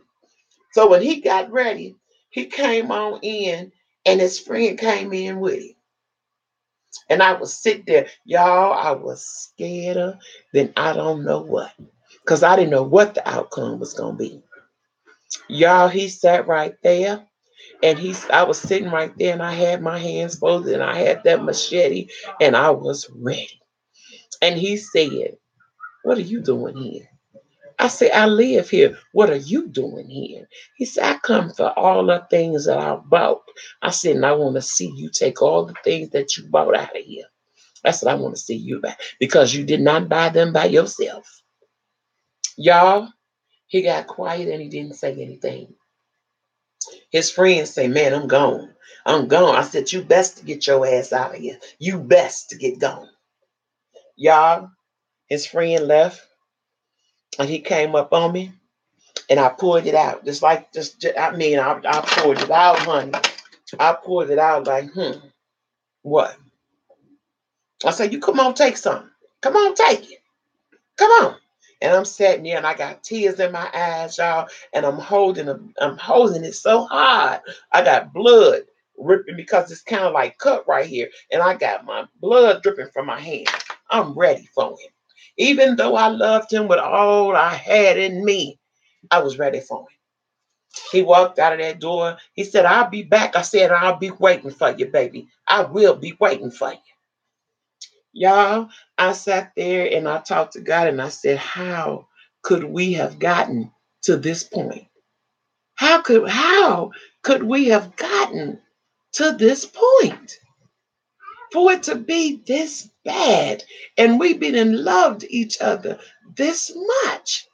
So when he got ready, he came on in and his friend came in with him. And I was sitting there, y'all, I was scared of then I don't know what. Because I didn't know what the outcome was going to be. Y'all, he sat right there. And I was sitting right there and I had my hands folded and I had that machete and I was ready. And he said, "What are you doing here?" I said, "I live here. What are you doing here?" He said, "I come for all the things that I bought." I said, "And I want to see you take all the things that you bought out of here." I said, "I want to see you back because you did not buy them by yourself." Y'all, he got quiet and he didn't say anything. His friends say, "Man, I'm gone. I'm gone." I said, "You best to get your ass out of here. You best to get gone." Y'all, his friend left and he came up on me and I pulled it out. I pulled it out, honey. I pulled it out like, what? I said, "You come on, take some. Come on, take it. Come on." And I'm sitting there and I got tears in my eyes, y'all. And I'm holding it so hard. I got blood ripping because it's kind of like cut right here. And I got my blood dripping from my hand. I'm ready for him. Even though I loved him with all I had in me, I was ready for him. He walked out of that door. He said, "I'll be back." I said, "I'll be waiting for you, baby. I will be waiting for you." Y'all, I sat there and I talked to God and I said, "How could we have gotten to this point? How could we have gotten to this point? For it to be this bad and we've been in loved each other this much."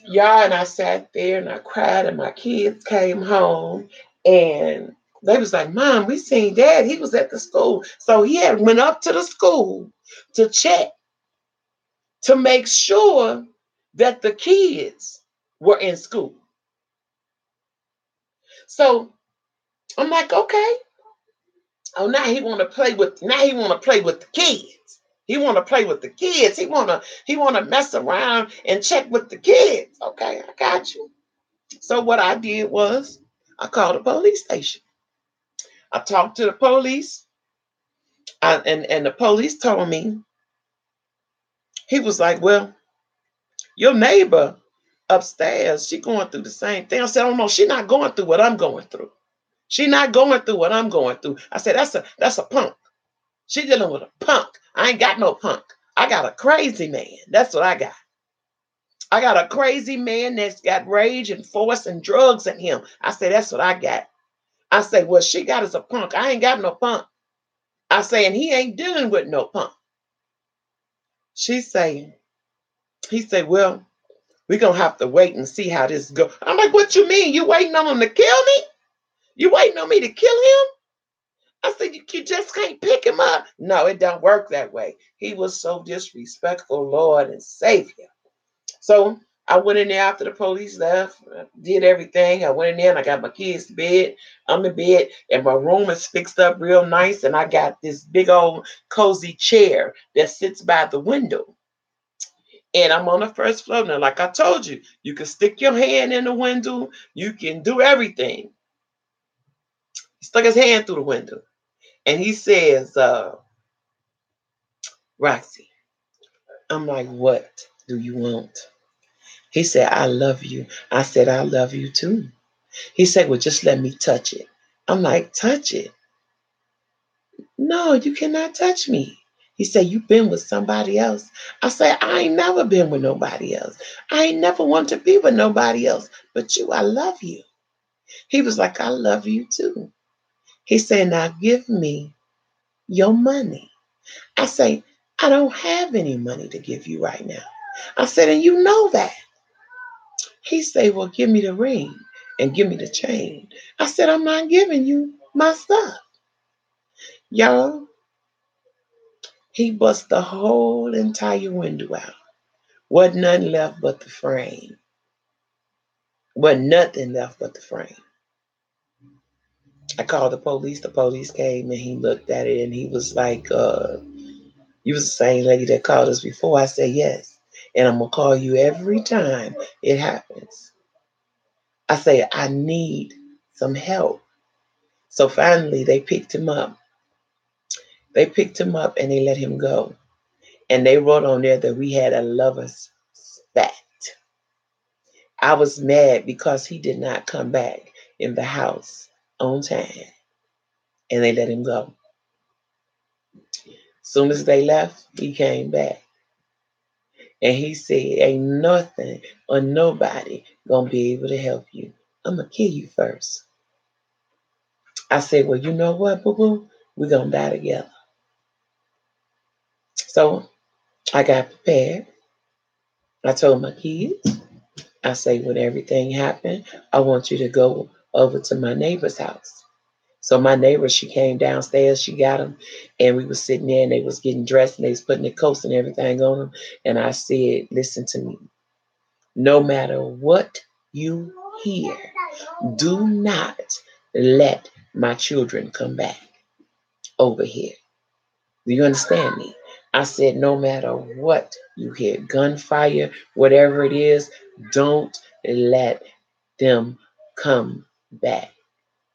Y'all, and I sat there and I cried and my kids came home and they was like, "Mom, we seen Dad. He was at the school." So he had went up to the school to check to make sure that the kids were in school. So I'm like, okay. Oh, now he want to play with the kids. He want to play with the kids. He want to mess around and check with the kids. Okay, I got you. So what I did was I called the police station. I talked to the police, and the police told me, he was like, "Well, your neighbor upstairs, she going through the same thing." I said, "Oh no, she's not going through what I'm going through. She not going through what I'm going through." I said, "That's a punk. She dealing with a punk. I ain't got no punk. I got a crazy man. That's what I got. I got a crazy man that's got rage and force and drugs in him." I said, "That's what I got." I say, "What she got is a punk. I ain't got no punk." I say, "And he ain't dealing with no punk." She saying, he said, "Well, we're gonna have to wait and see how this go." I'm like, "What you mean? You waiting on him to kill me? You waiting on me to kill him?" I said, "You just can't pick him up." No, it don't work that way. He was so disrespectful, Lord and Savior. So I went in there after the police left, did everything. I went in there and I got my kids to bed. I'm in bed and my room is fixed up real nice. And I got this big old cozy chair that sits by the window. And I'm on the first floor. Now, like I told you, you can stick your hand in the window. You can do everything. He stuck his hand through the window. And he says, "Roxy." I'm like, "What do you want?" He said, "I love you." I said, "I love you too." He said, "Well, just let me touch it." I'm like, "Touch it? No, you cannot touch me." He said, "You've been with somebody else." I said, "I ain't never been with nobody else. I ain't never want to be with nobody else but you. I love you." He was like, "I love you too." He said, "Now give me your money." I say, "I don't have any money to give you right now." I said, "And you know that." He said, "Well, give me the ring and give me the chain." I said, "I'm not giving you my stuff." Y'all, he bust the whole entire window out. Wasn't nothing left but the frame. Wasn't nothing left but the frame. I called the police. The police came and he looked at it and he was like, you was the same lady that called us before. I said, yes. And I'm going to call you every time it happens. I say, I need some help. So finally, they picked him up. They picked him up and they let him go. And they wrote on there that we had a lover's spat. I was mad because he did not come back in the house on time. And they let him go. Soon as they left, he came back. And he said, ain't nothing or nobody gonna be able to help you. I'm gonna kill you first. I said, well, you know what, boo boo? We're gonna die together. So I got prepared. I told my kids, I say, when everything happened, I want you to go over to my neighbor's house. So my neighbor, she came downstairs, she got them, and we was sitting there and they was getting dressed and they was putting the coats and everything on them. And I said, listen to me. No matter what you hear, do not let my children come back over here. Do you understand me? I said, no matter what you hear, gunfire, whatever it is, don't let them come back.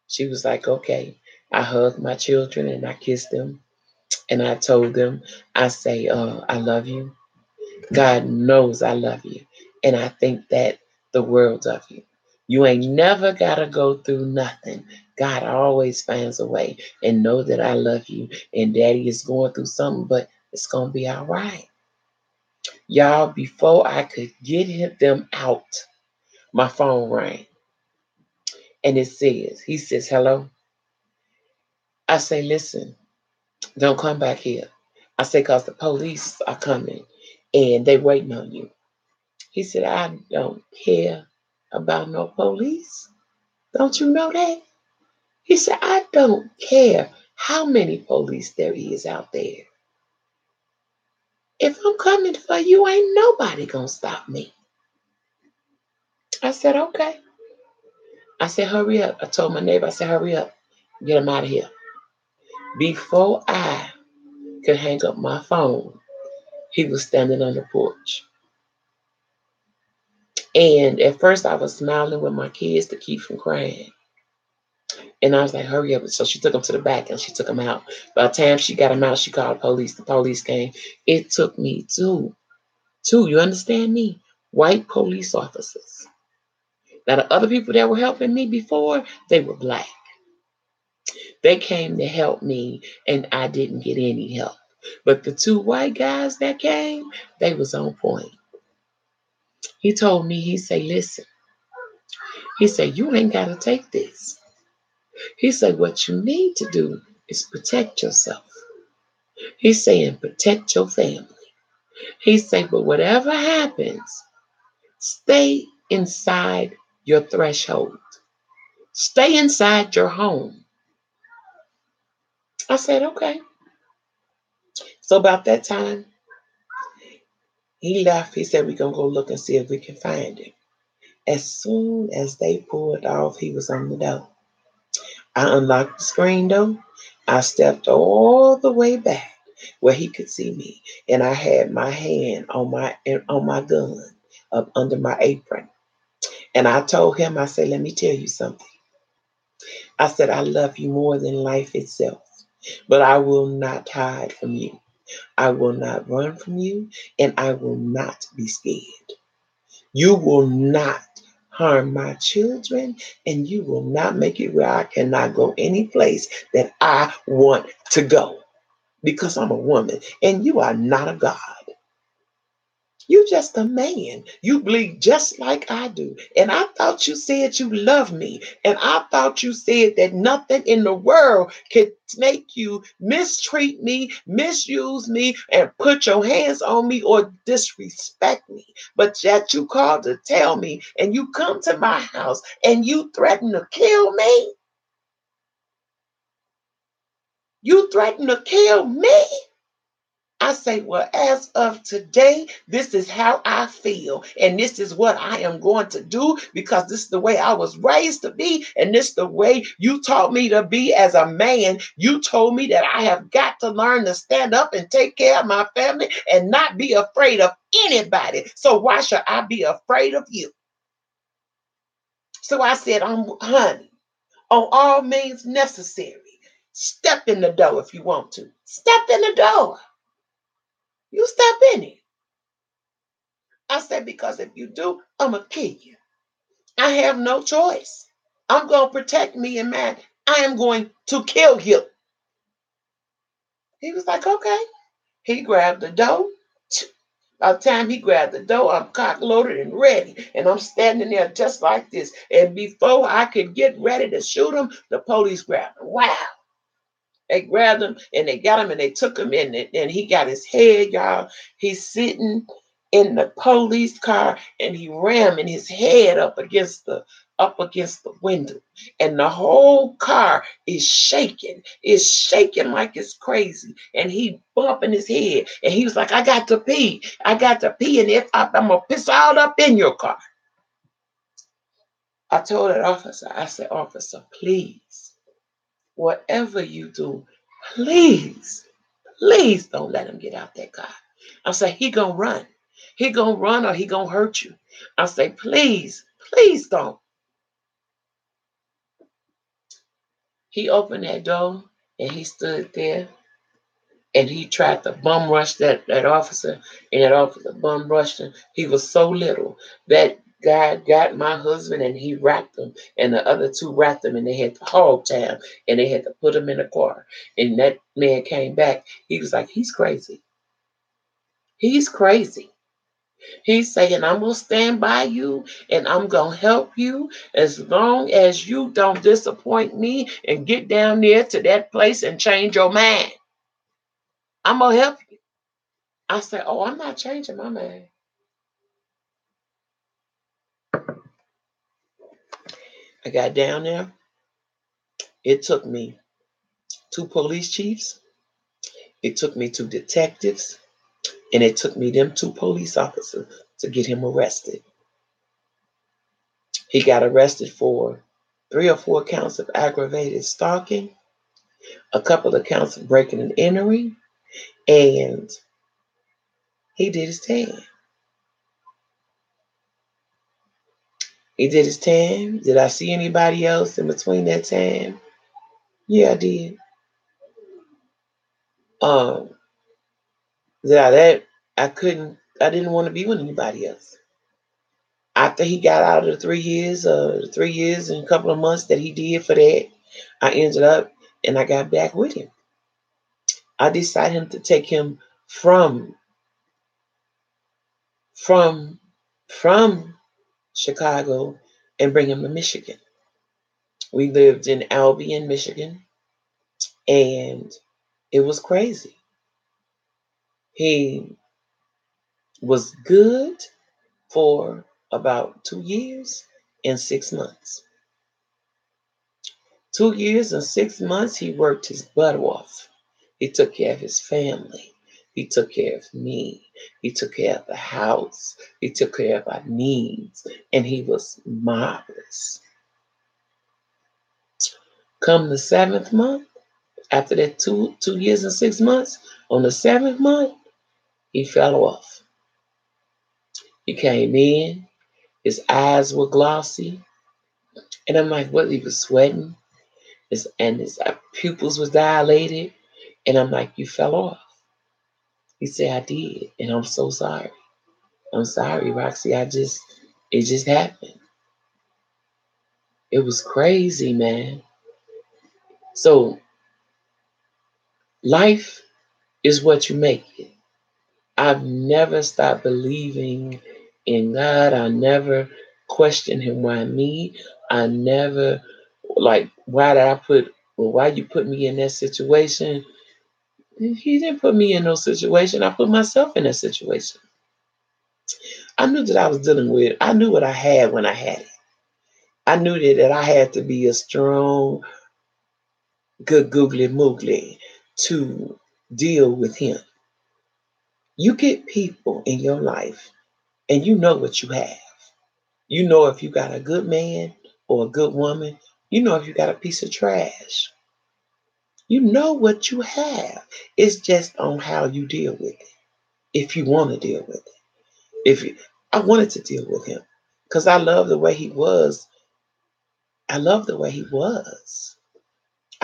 She was like, okay. I hugged my children and I kissed them and I told them, I say, I love you. God knows I love you. And I think that the world of you. You ain't never got to go through nothing. God always finds a way. And know that I love you. And daddy is going through something, but it's going to be all right. Y'all, before I could get them out, my phone rang. And he says, hello. I say, listen, don't come back here. I say, because the police are coming and they waiting on you. He said, I don't care about no police. Don't you know that? He said, I don't care how many police there is out there. If I'm coming for you, ain't nobody gonna stop me. I said, okay. I said, hurry up. I told my neighbor, I said, hurry up. Get him out of here. Before I could hang up my phone, he was standing on the porch. And at first I was smiling with my kids to keep from crying. And I was like, hurry up. So she took him to the back and she took him out. By the time she got him out, she called the police. The police came. It took me two, you understand me? White police officers. Now, the other people that were helping me before, they were black. They came to help me and I didn't get any help. But the two white guys that came, they was on point. He told me, he said, listen, he said, you ain't got to take this. He said, what you need to do is protect yourself. He's saying, protect your family. He said, but whatever happens, stay inside your threshold. Stay inside your home. I said, okay. So about that time, he left. He said, we're going to go look and see if we can find him. As soon as they pulled off, he was on the door. I unlocked the screen door. I stepped all the way back where he could see me, and I had my hand on my gun up under my apron. And I told him, I said, let me tell you something. I said, I love you more than life itself, but I will not hide from you. I will not run from you, and I will not be scared. You will not harm my children, and you will not make it where I cannot go any place that I want to go because I'm a woman, and you are not a God. You just a man. You bleed just like I do. And I thought you said you love me. And I thought you said that nothing in the world could make you mistreat me, misuse me, and put your hands on me or disrespect me. But yet you called to tell me and you come to my house and you threaten to kill me. You threaten to kill me. I say, well, as of today, this is how I feel. And this is what I am going to do because this is the way I was raised to be. And this is the way you taught me to be as a man. You told me that I have got to learn to stand up and take care of my family and not be afraid of anybody. So why should I be afraid of you? So I said, honey, on all means necessary, step in the door if you want to. Step in the door. You step in it. I said, because if you do, I'm going to kill you. I have no choice. I'm going to protect me and mine. I am going to kill you. He was like, okay. He grabbed the dough. By the time he grabbed the dough, I'm cock loaded and ready. And I'm standing there just like this. And before I could get ready to shoot him, the police grabbed him. Wow. They grabbed him and they got him and they took him in and he got his head, y'all. He's sitting in the police car and he ramming his head up against the window. And the whole car is shaking. It's shaking like it's crazy. And he bumping his head. And he was like, I got to pee. I got to pee. And if I'm gonna piss all up in your car. I told that officer, I said, officer, please, whatever you do, please don't let him get out that car. I say, he gonna run. He gonna run or he gonna hurt you. I say, please don't. He opened that door and he stood there and he tried to bum rush that officer, and that officer bum rushed him. He was so little. That guy got my husband and he wrapped him, and the other two wrapped him, and they had to hog tie him, and they had to put him in a car. And that man came back. He was like, he's crazy. He's crazy. He's saying, I'm going to stand by you and I'm going to help you as long as you don't disappoint me and get down there to that place and change your mind. I'm going to help you. I said, oh, I'm not changing my mind. I got down there. It took me 2 police chiefs. It took me 2 detectives. And it took me them 2 police officers to get him arrested. He got arrested for 3 or 4 counts of aggravated stalking, a couple of counts of breaking and entering, and he did his time. He did his time. Did I see anybody else in between that time? Yeah, I did. Um, I didn't want to be with anybody else. After he got out of the 3 years and a couple of months that he did for that, I ended up and I got back with him. I decided to take him from from from Chicago and bring him to Michigan. We lived in Albion, Michigan, and it was crazy. He was good for about 2 years and 6 months. 2 years and 6 months, he worked his butt off. He took care of his family. He took care of me. He took care of the house. He took care of our needs. And he was marvelous. Come the 7th month, after that two years and 6 months, on the 7th month, he fell off. He came in, his eyes were glossy, and I'm like, what? He was sweating, his pupils was dilated, and I'm like, you fell off. He said, I did, and I'm so sorry. I'm sorry, Roxy. It just happened. It was crazy, man. So life is what you make it. I've never stopped believing in God. I never questioned him, why me? I never like why you put me in that situation? He didn't put me in no situation. I put myself in that situation. I knew that I was dealing with, I knew what I had when I had it. I knew that I had to be a strong, good googly moogly to deal with him. You get people in your life and you know what you have. You know if you got a good man or a good woman. You know if you got a piece of trash. You know what you have. It's just on how you deal with it. If you want to deal with it. If you, I wanted to deal with him because I love the way he was. I love the way he was.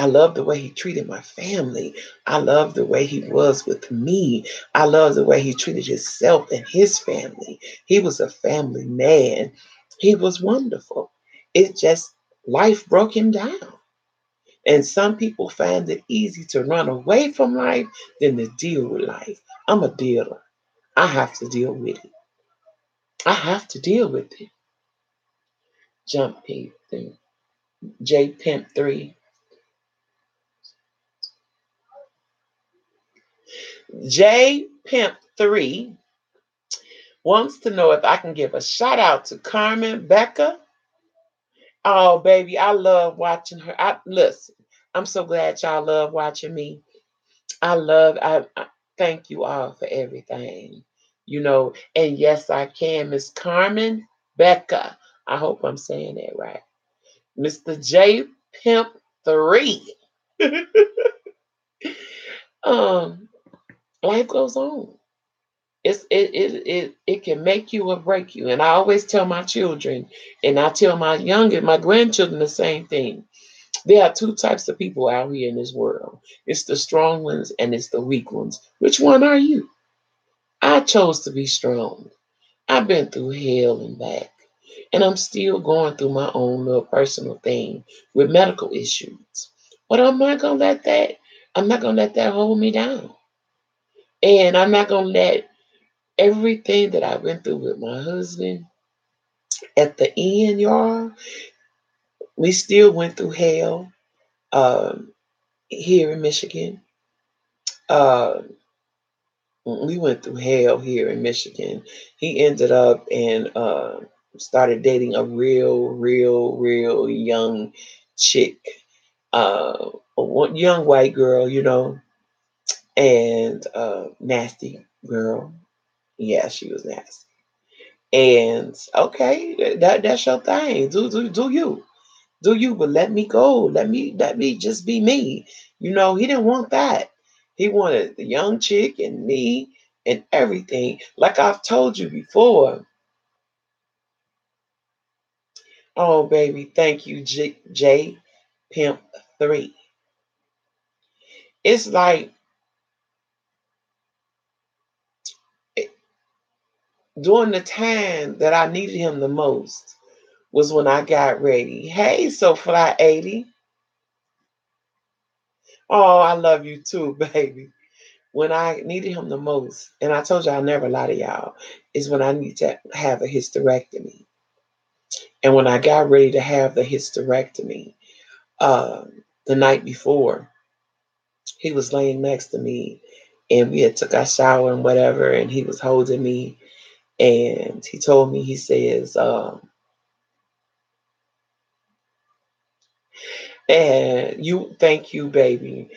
I love the way he treated my family. I love the way he was with me. I love the way he treated himself and his family. He was a family man. He was wonderful. It just, life broke him down. And some people find it easy to run away from life than to deal with life. I'm a dealer. I have to deal with it. I have to deal with it. Jump P thing. J Pimp 3. J Pimp 3 wants to know if I can give a shout out to Carmen Becca. Oh, baby, I love watching her. Listen, I'm so glad y'all love watching me. I thank you all for everything. And yes, I can. Miss Carmen Becca. I hope I'm saying that right. Mr. J Pimp 3. um, Life goes on. It can make you or break you. And I always tell my children, and I tell my grandchildren the same thing. There are two types of people out here in this world. It's the strong ones and it's the weak ones. Which one are you? I chose to be strong. I've been through hell and back. And I'm still going through my own little personal thing with medical issues. But I'm not gonna let that hold me down. And I'm not gonna let everything that I went through with my husband at the end, y'all, we still went through hell here in Michigan. Uh, we went through hell here in Michigan. He ended up and started dating a real young chick, young white girl, and nasty girl. Yeah, she was nasty. And okay, that's your thing. Do you. Do you, but let me go. Let me just be me. He didn't want that. He wanted the young chick and me and everything. Like I've told you before. Oh baby, thank you, J Pimp 3. It's like eh, during the time that I needed him the most was when I got ready. Hey, so fly 80. Oh, I love you too, baby. When I needed him the most, and I told you I'll never lie to y'all, is when I need to have a hysterectomy. And when I got ready to have the hysterectomy, the night before, he was laying next to me, and we had took our shower and whatever, and he was holding me, and he told me, he says, and you, thank you, baby.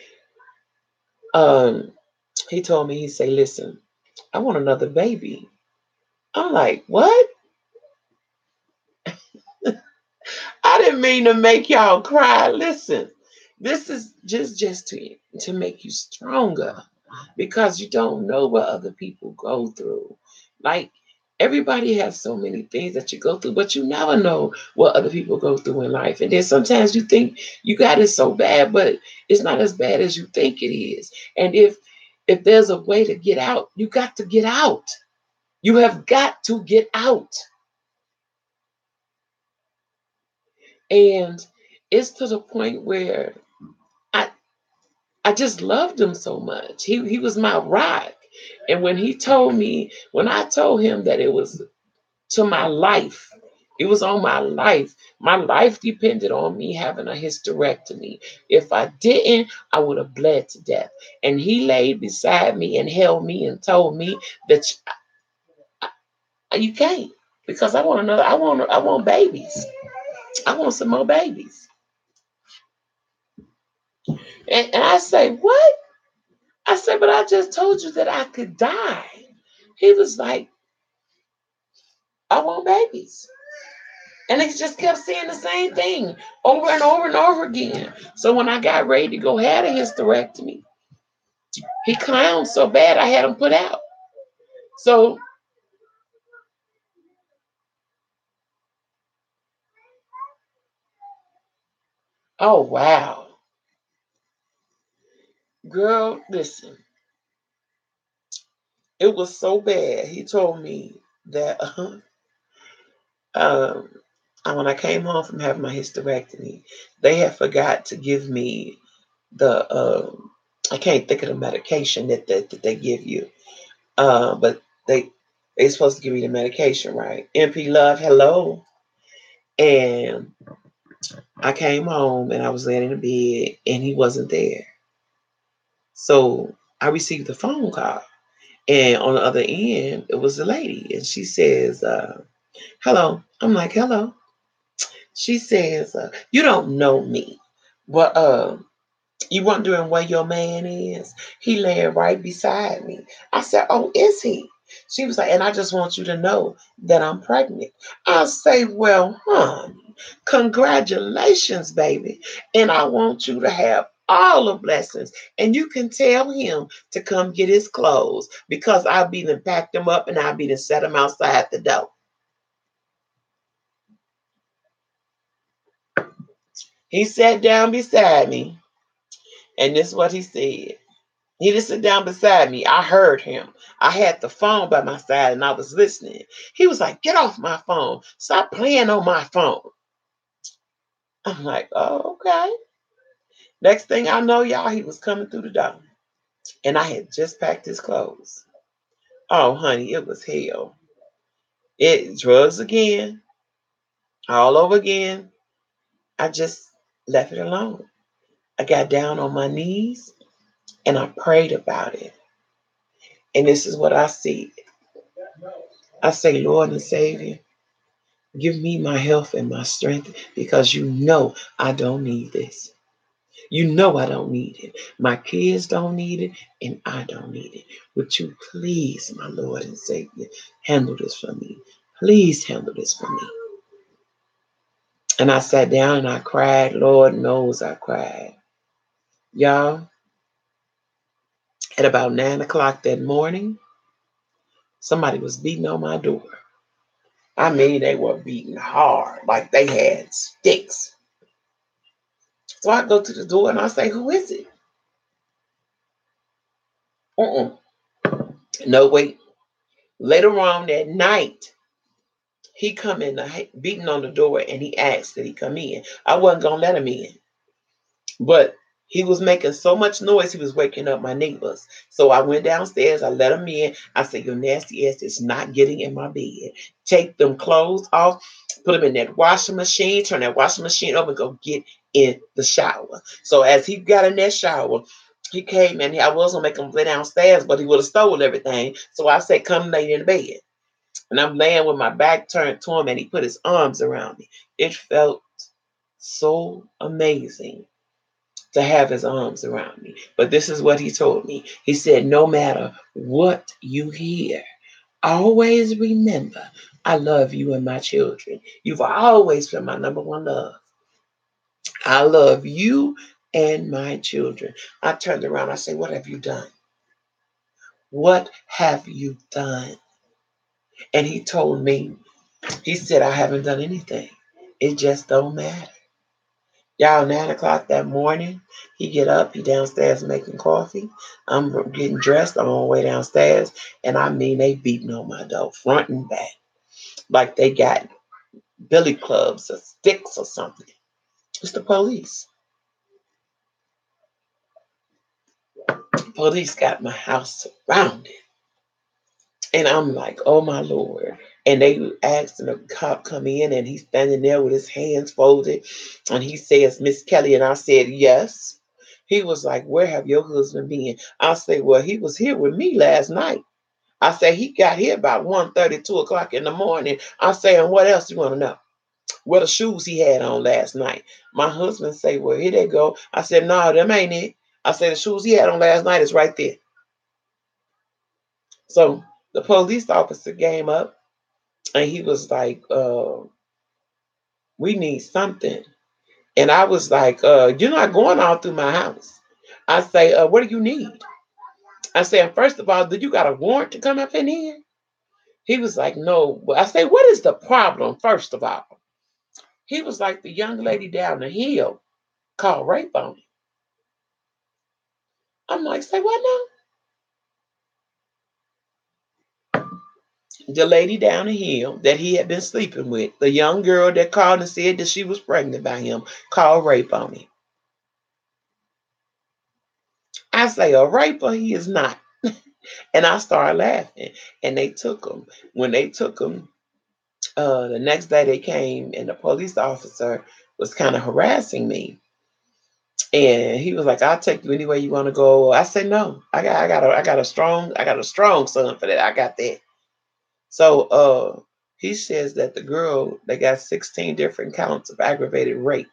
Um, he told me, he said, listen, I want another baby. I'm like, what? I didn't mean to make y'all cry. Listen, this is just to make you stronger because you don't know what other people go through. Like everybody has so many things that you go through, but you never know what other people go through in life. And then sometimes you think you got it so bad, but it's not as bad as you think it is. And if there's a way to get out, you got to get out. You have got to get out. And it's to the point where I I just loved him so much. He was my rock. And when I told him that it was to my life, it was on my life. My life depended on me having a hysterectomy. If I didn't, I would have bled to death. And he laid beside me and held me and told me that you can't because I want babies. I want some more babies. And I say, what? I said, but I just told you that I could die. He was like, I want babies. And they just kept saying the same thing over and over and over again. So when I got ready to go have a hysterectomy, he clowned so bad I had him put out. So, oh wow. Girl, listen. It was so bad. He told me that um, when I came home from having my hysterectomy, they had forgot to give me the I can't think of the medication that they give you. But they supposed to give you the medication, right? MP Love, hello. And I came home and I was laying in the bed and he wasn't there. So I received a phone call. And on the other end, it was a lady. And she says, hello. I'm like, hello. She says, you don't know me. But you wondering where your man is? He laying right beside me. I said, oh, is he? She was like, and I just want you to know that I'm pregnant. I say, well, honey, congratulations, baby. And I want you to have all the blessings. And you can tell him to come get his clothes because I'll be to pack them up and I'll be to set them outside the door. He sat down beside me, and this is what he said. He didn't sit down beside me. I heard him. I had the phone by my side and I was listening. He was like, get off my phone. Stop playing on my phone. I'm like, oh, okay. Next thing I know, y'all, he was coming through the door. And I had just packed his clothes. Oh, honey, it was hell. It drugs again, all over again. I just left it alone. I got down on my knees and I prayed about it. And this is what I see. I say, Lord and Savior, give me my health and my strength because you know I don't need this. You know I don't need it. My kids don't need it, and I don't need it. Would you please, my Lord and Savior, handle this for me? Please handle this for me. And I sat down and I cried. Lord knows I cried. Y'all, at about 9 o'clock that morning, somebody was beating on my door. I mean, they were beating hard, like they had sticks. So I go to the door and I say, who is it? Uh-uh. No, wait. Later on that night, he come in beating on the door and he asked that he come in. I wasn't gonna let him in, but he was making so much noise he was waking up my neighbors. So I went downstairs. I let him in. I said, "Your nasty ass is not getting in my bed. Take them clothes off. Put them in that washing machine. Turn that washing machine over and go get in the shower." So as he got in that shower, he came and I was gonna make him lay downstairs, but he would have stole everything. So I said, "Come lay in the bed." And I'm laying with my back turned to him and he put his arms around me. It felt so amazing to have his arms around me. But this is what he told me. He said, no matter what you hear, always remember I love you and my children. You've always been my number one love. I love you and my children. I turned around. I said, what have you done? What have you done? And he told me, he said, I haven't done anything. It just don't matter. Y'all, 9 o'clock that morning, he get up, he downstairs making coffee. I'm getting dressed, I'm on my way downstairs, and I mean they beating on my door, front and back. Like they got billy clubs or sticks or something. It's the police. Police got my house surrounded. And I'm like, oh my Lord. And they asked the cop come in and he's standing there with his hands folded. And he says, Miss Kelly. And I said, yes. He was like, where have your husband been? I said, well, he was here with me last night. I said, he got here about 1:30, 2 o'clock in the morning. I said, and what else you want to know? What the shoes he had on last night. My husband say, well, here they go. I said, no, them ain't it. I said, the shoes he had on last night is right there. So The police officer came up and he was like, we need something. And I was like, you're not going all through my house. I say, what do you need? I said, first of all, did you got a warrant to come up in here? He was like, no. I say, what is the problem, first of all? He was like, the young lady down the hill called rape on him. I'm like, say what now? The lady down the hill that he had been sleeping with, the young girl that called and said that she was pregnant by him, called rape on him. I say, a raper, he is not. And I started laughing. And they took him. When they took him, the next day they came and the police officer was kind of harassing me. And he was like, I'll take you anywhere you want to go. I said, no, I got a strong son for that. I got that. So he says that the girl, they got 16 different counts of aggravated rape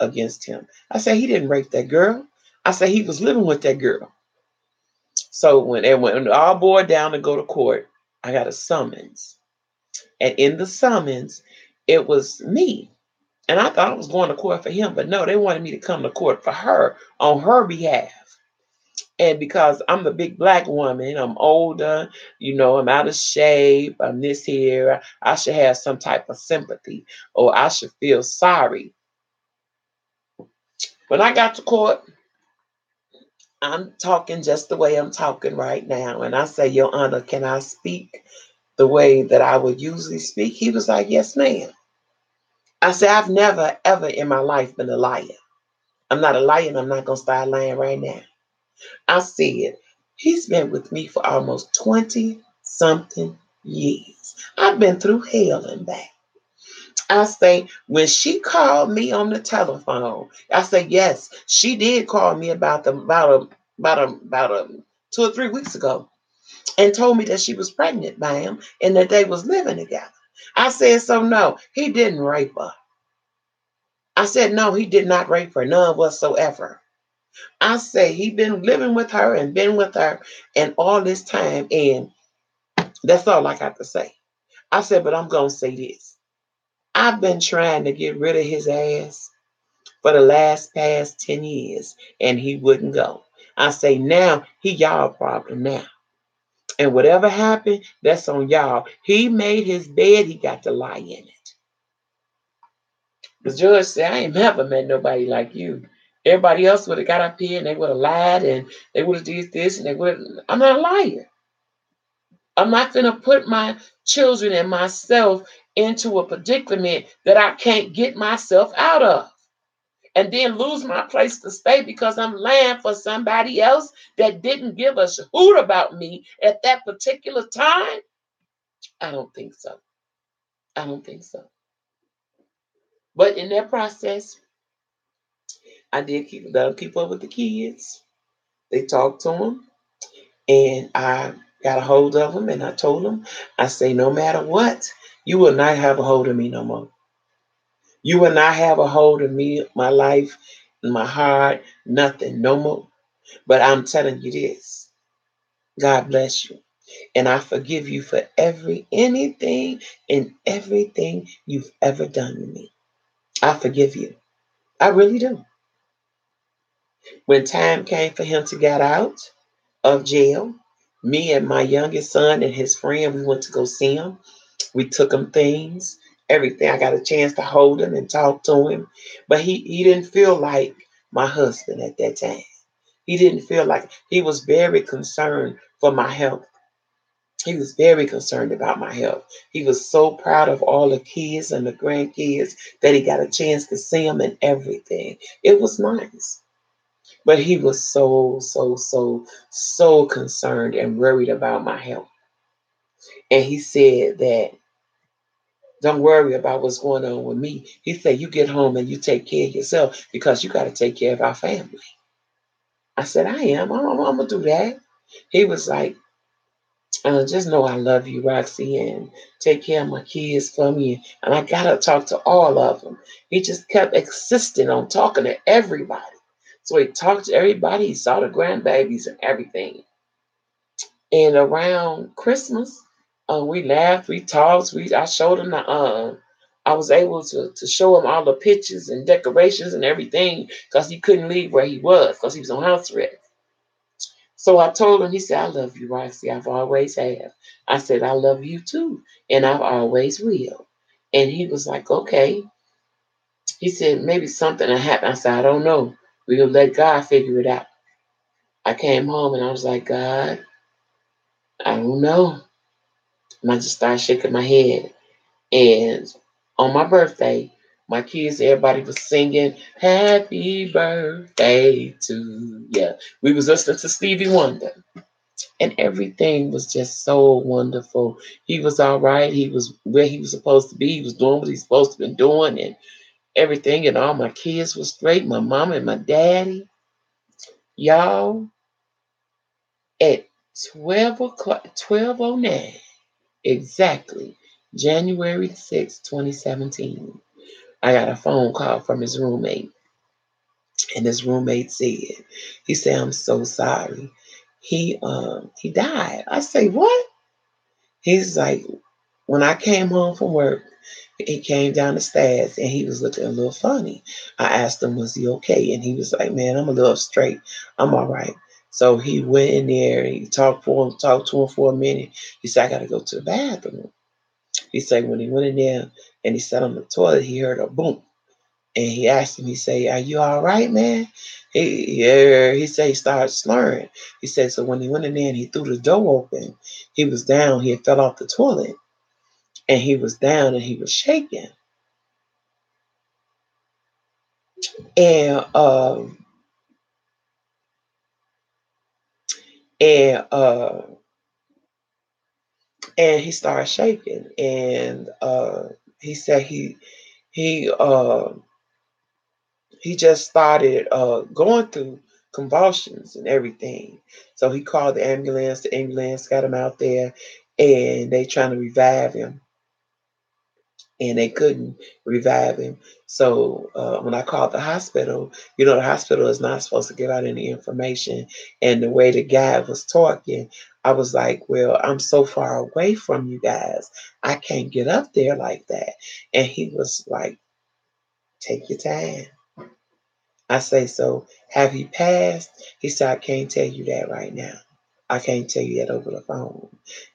against him. I said, he didn't rape that girl. I said, he was living with that girl. So when it went all boiled down to go to court, I got a summons. And in the summons, it was me. And I thought I was going to court for him, but no, they wanted me to come to court for her on her behalf. And because I'm the big black woman, I'm older, I'm out of shape, I'm this here, I should have some type of sympathy or I should feel sorry. When I got to court, I'm talking just the way I'm talking right now. And I say, Your Honor, can I speak the way that I would usually speak? He was like, Yes, ma'am. I said, I've never, ever in my life been a liar. I'm not a liar and I'm not going to start lying right now. I said, he's been with me for almost 20 something years. I've been through hell and back. I say, when she called me on the telephone, I say, yes, she did call me about 2 or 3 weeks ago and told me that she was pregnant by him and that they was living together. I said, so no, he didn't rape her. I said, no, he did not rape her, none whatsoever. I say he been living with her and been with her and all this time, and that's all I got to say. I said, but I'm gonna say this. I've been trying to get rid of his ass for the past 10 years, and he wouldn't go. I say now he y'all problem now. And whatever happened, that's on y'all. He made his bed, he got to lie in it. The judge said, I ain't never met nobody like you. Everybody else would have got up here and they would have lied and they would have did this and they would have. I'm not a liar. I'm not going to put my children and myself into a predicament that I can't get myself out of and then lose my place to stay because I'm lying for somebody else that didn't give a hoot about me at that particular time. I don't think so. I don't think so. But in that process, I did keep up with the kids. They talked to them, and I got a hold of them, and I told them, I say, no matter what, you will not have a hold of me no more. You will not have a hold of me, my life, my heart, nothing, no more. But I'm telling you this, God bless you. And I forgive you for anything and everything you've ever done to me. I forgive you. I really do. When time came for him to get out of jail, me and my youngest son and his friend, we went to go see him. We took him things, everything. I got a chance to hold him and talk to him. But he didn't feel like my husband at that time. He didn't feel like he was very concerned for my health. He was very concerned about my health. He was so proud of all the kids and the grandkids that he got a chance to see them and everything. It was nice. But he was so, so, so, so concerned and worried about my health. And he said that, don't worry about what's going on with me. He said, you get home and you take care of yourself because you got to take care of our family. I said, I am. I'm going to do that. He was like, just know I love you, Roxy, and take care of my kids for me. And I got to talk to all of them. He just kept insisting on talking to everybody. So he talked to everybody. He saw the grandbabies and everything. And around Christmas, we laughed, we talked, I showed him I was able to show him all the pictures and decorations and everything because he couldn't leave where he was because he was on house arrest. So I told him, he said, I love you, Roxy. I've always have. I said, I love you too. And I always will. And he was like, okay. He said, maybe something will happen. I said, I don't know. We'll let God figure it out. I came home and I was like, God, I don't know. And I just started shaking my head. And on my birthday, my kids, everybody was singing "Happy Birthday to you." We was listening to Stevie Wonder, and everything was just so wonderful. He was all right. He was where he was supposed to be. He was doing what he's supposed to be doing, and everything. And all my kids was great. My mom and my daddy, y'all, at 12 o'clock, 12:09 exactly, January 6, 2017. I got a phone call from his roommate, and his roommate said, he said, I'm so sorry. He died. I say, what? He's like, when I came home from work, he came down the stairs and he was looking a little funny. I asked him, was he okay? And he was like, man, I'm a little straight. I'm all right. So he went in there, he talked to him for a minute. He said, I gotta go to the bathroom. He said when he went in there and he sat on the toilet, he heard a boom. And he asked him, he said, are you all right, man? He said he started slurring. He said, so when he went in there and he threw the door open, he was down, he had fell off the toilet. And he was down and he was shaking. And and and he started shaking. And he said he he just started going through convulsions and everything. So he called the ambulance. The ambulance got him out there, and they trying to revive him, and they couldn't revive him. So when I called the hospital, the hospital is not supposed to give out any information. And the way the guy was talking, I was like, well, I'm so far away from you guys, I can't get up there like that. And he was like, take your time. I say, so have he passed? He said, I can't tell you that right now. I can't tell you that over the phone.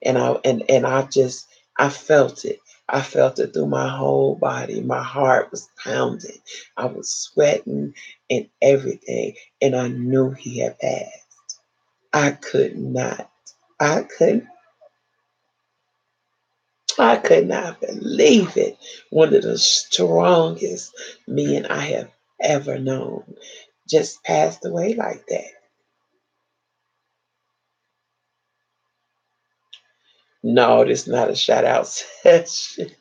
And I felt it. I felt it through my whole body. My heart was pounding. I was sweating and everything. And I knew he had passed. I could not. I could I could not believe it. One of the strongest men I have ever known just passed away like that. No, this is not a shout out session.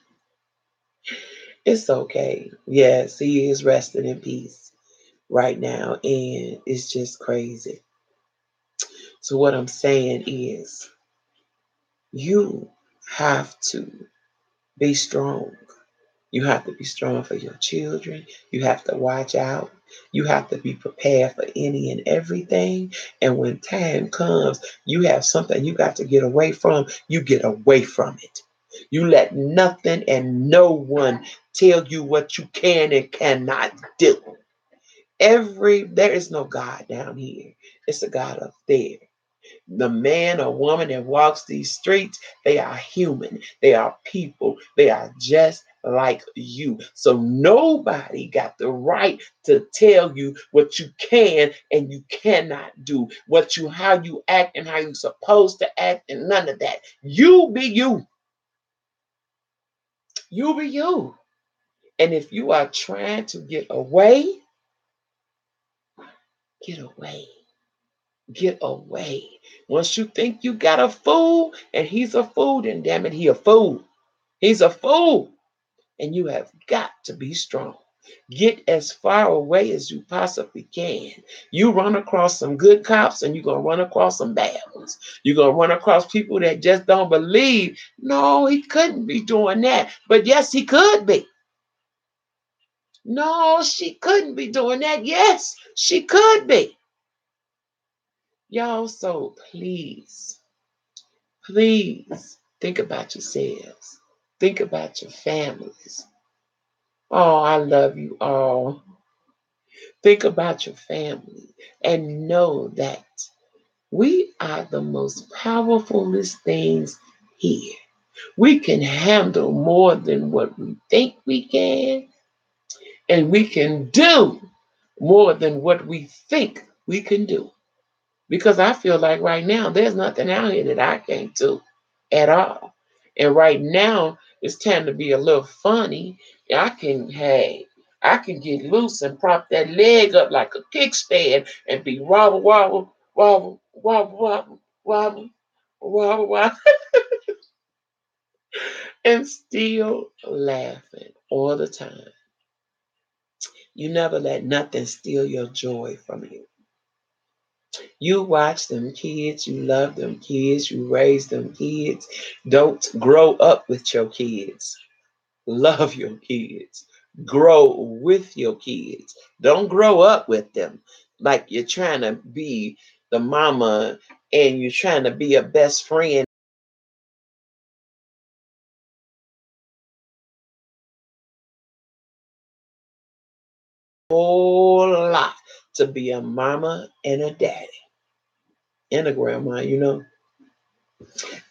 It's okay. Yes, he is resting in peace right now, and it's just crazy. So, what I'm saying is, you have to be strong. You have to be strong for your children. You have to watch out. You have to be prepared for any and everything. And when time comes, you have something you got to get away from, you get away from it. You let nothing and no one tell you what you can and cannot do. There is no God down here. It's a God up there. The man or woman that walks these streets, they are human. They are people. They are just like you. So nobody got the right to tell you what you can and you cannot do, how you act and how you supposed to act, and none of that. You be you. You be you. And if you are trying to get away, get away. Get away. Once you think you got a fool and he's a fool, then damn it, he a fool. He's a fool. And you have got to be strong. Get as far away as you possibly can. You run across some good cops and you're going to run across some bad ones. You're going to run across people that just don't believe. No, he couldn't be doing that. But yes, he could be. No, she couldn't be doing that. Yes, she could be. Y'all, so please. Please think about yourselves. Think about your families. Oh, I love you all. Think about your family and know that we are the most powerfulest things here. We can handle more than what we think we can, and we can do more than what we think we can do. Because I feel like right now there's nothing out here that I can't do at all. And right now it's time to be a little funny. Hey, I can get loose and prop that leg up like a kickstand and be wobble, wobble, wobble, wobble, wobble, wobble, wobble, wobble, and still laughing all the time. You never let nothing steal your joy from you. You watch them kids, you love them kids, you raise them kids. Don't grow up with your kids. Love your kids. Grow with your kids. Don't grow up with them like you're trying to be the mama and you're trying to be a best friend. Whole lot to be a mama and a daddy and a grandma,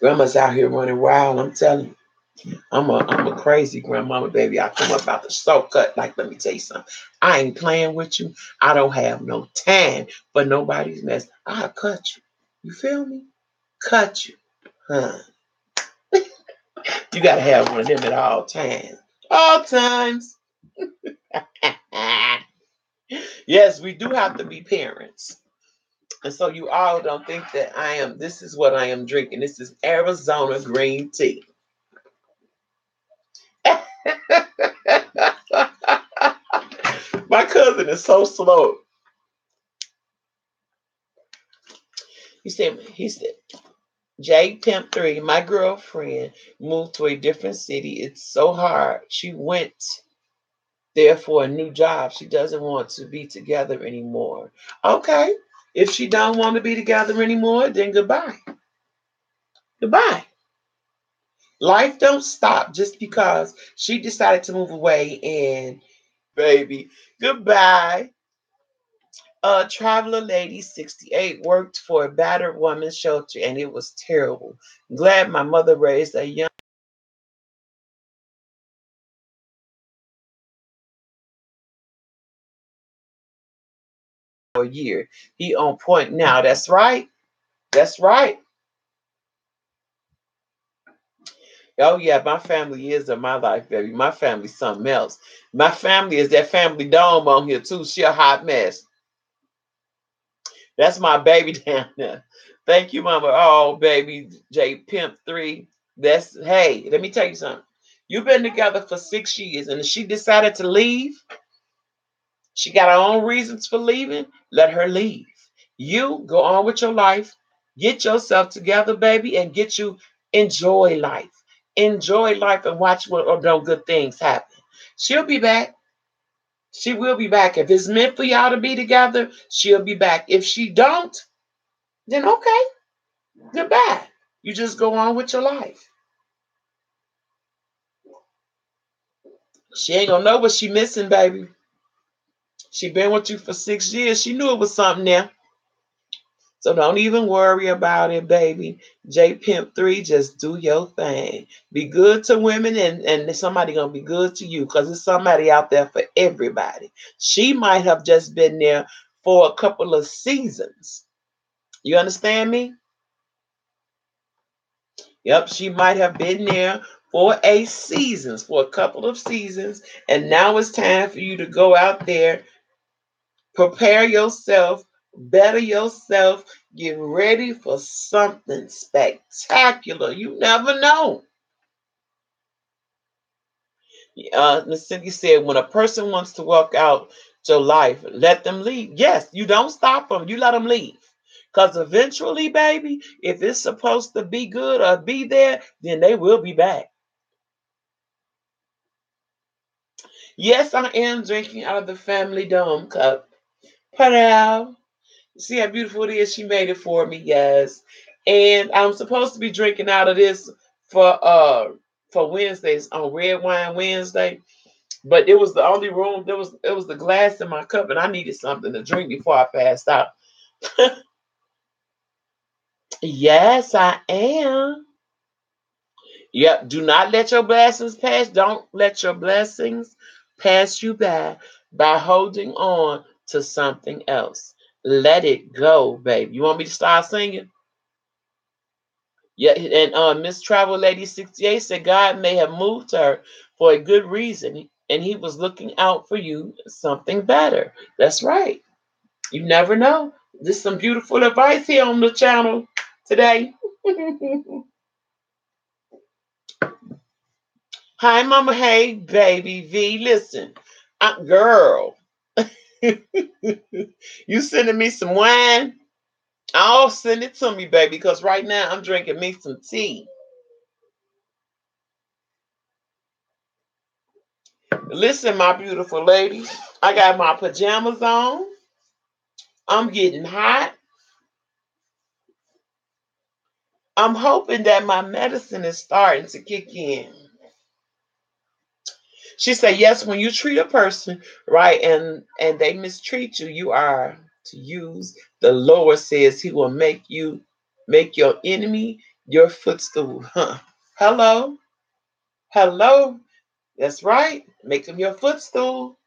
Grandma's out here running wild, I'm telling you. I'm a crazy grandmama, baby. I come up out the so cut. Like, let me tell you something. I ain't playing with you. I don't have no time for nobody's mess. I'll cut you. You feel me? Cut you. Huh. You gotta have one of them at all times. All times. Yes, we do have to be parents. And so you all don't think that this is what I am drinking. This is Arizona green tea. My cousin is so slow. He said, J Pimp 3, my girlfriend moved to a different city. It's so hard. She went there for a new job. She doesn't want to be together anymore. Okay. If she don't want to be together anymore, then goodbye. Goodbye. Life don't stop just because she decided to move away and baby, goodbye. Traveler Lady 68 worked for a battered woman's shelter and it was terrible. Glad my mother raised a young year. He on point now. That's right. That's right. Oh yeah, my family is in my life, baby. My family's something else. My family is that family dome on here too. She a hot mess. That's my baby down there. Thank you, mama. Oh, baby, J Pimp 3. Hey, let me tell you something. You've been together for 6 years, and if she decided to leave, she got her own reasons for leaving. Let her leave. You go on with your life. Get yourself together, baby, and enjoy life. Enjoy life and watch what no good things happen. She'll be back. She will be back. If it's meant for y'all to be together, she'll be back. If she don't, then okay, goodbye. You just go on with your life. She ain't gonna know what she missing, baby. She been with you for 6 years. She knew it was something there. So don't even worry about it, baby. J Pimp 3, just do your thing. Be good to women and somebody gonna be good to you because there's somebody out there for everybody. She might have just been there for a couple of seasons. You understand me? Yep, she might have been there for a couple of seasons, and now it's time for you to go out there, prepare yourself, better yourself, get ready for something spectacular. You never know. Miss Cindy said, when a person wants to walk out your life, let them leave. Yes, you don't stop them. You let them leave. Because eventually, baby, if it's supposed to be good or be there, then they will be back. Yes, I am drinking out of the family dome cup. Put it out. See how beautiful it is? She made it for me, yes. And I'm supposed to be drinking out of this for uh for Wednesdays on Red Wine Wednesday. But it was the only room. It was the glass in my cup, and I needed something to drink before I passed out. Yes, I am. Yep. Do not let your blessings pass. Don't let your blessings pass you by holding on to something else. Let it go, baby. You want me to start singing? Yeah, and Miss Travel Lady 68 said God may have moved her for a good reason, and he was looking out for you something better. That's right. You never know. There's some beautiful advice here on the channel today. Hi, Mama. Hey, baby V. Listen, girl, you sending me some wine? I'll send it to me, baby, because right now I'm drinking me some tea. Listen, my beautiful ladies, I got my pajamas on. I'm getting hot. I'm hoping that my medicine is starting to kick in. She said, yes, when you treat a person right and they mistreat you, you are to use. The Lord says he will make your enemy your footstool. Huh. Hello? Hello? That's right. Make him your footstool.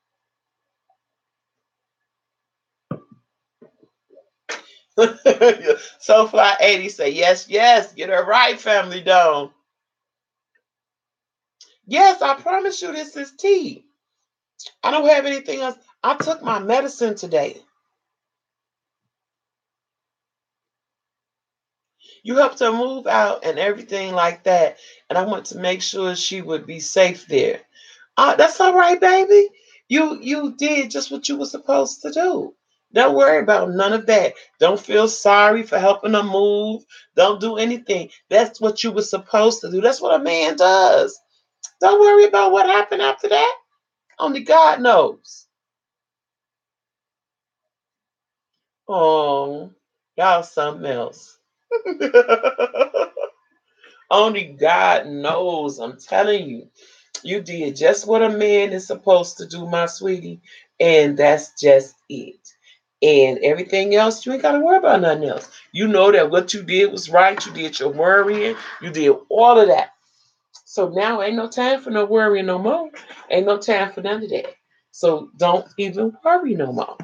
So Fly 80 say, yes, yes, get her right, family dome. Yes, I promise you this is tea. I don't have anything else. I took my medicine today. You helped her move out and everything like that. And I want to make sure she would be safe there. That's all right, baby. You did just what you were supposed to do. Don't worry about none of that. Don't feel sorry for helping her move. Don't do anything. That's what you were supposed to do. That's what a man does. Don't worry about what happened after that. Only God knows. Oh, y'all something else. Only God knows. I'm telling you. You did just what a man is supposed to do, my sweetie. And that's just it. And everything else, you ain't got to worry about nothing else. You know that what you did was right. You did your worrying. You did all of that. So now ain't no time for no worrying no more. Ain't no time for none of that. So don't even worry no more.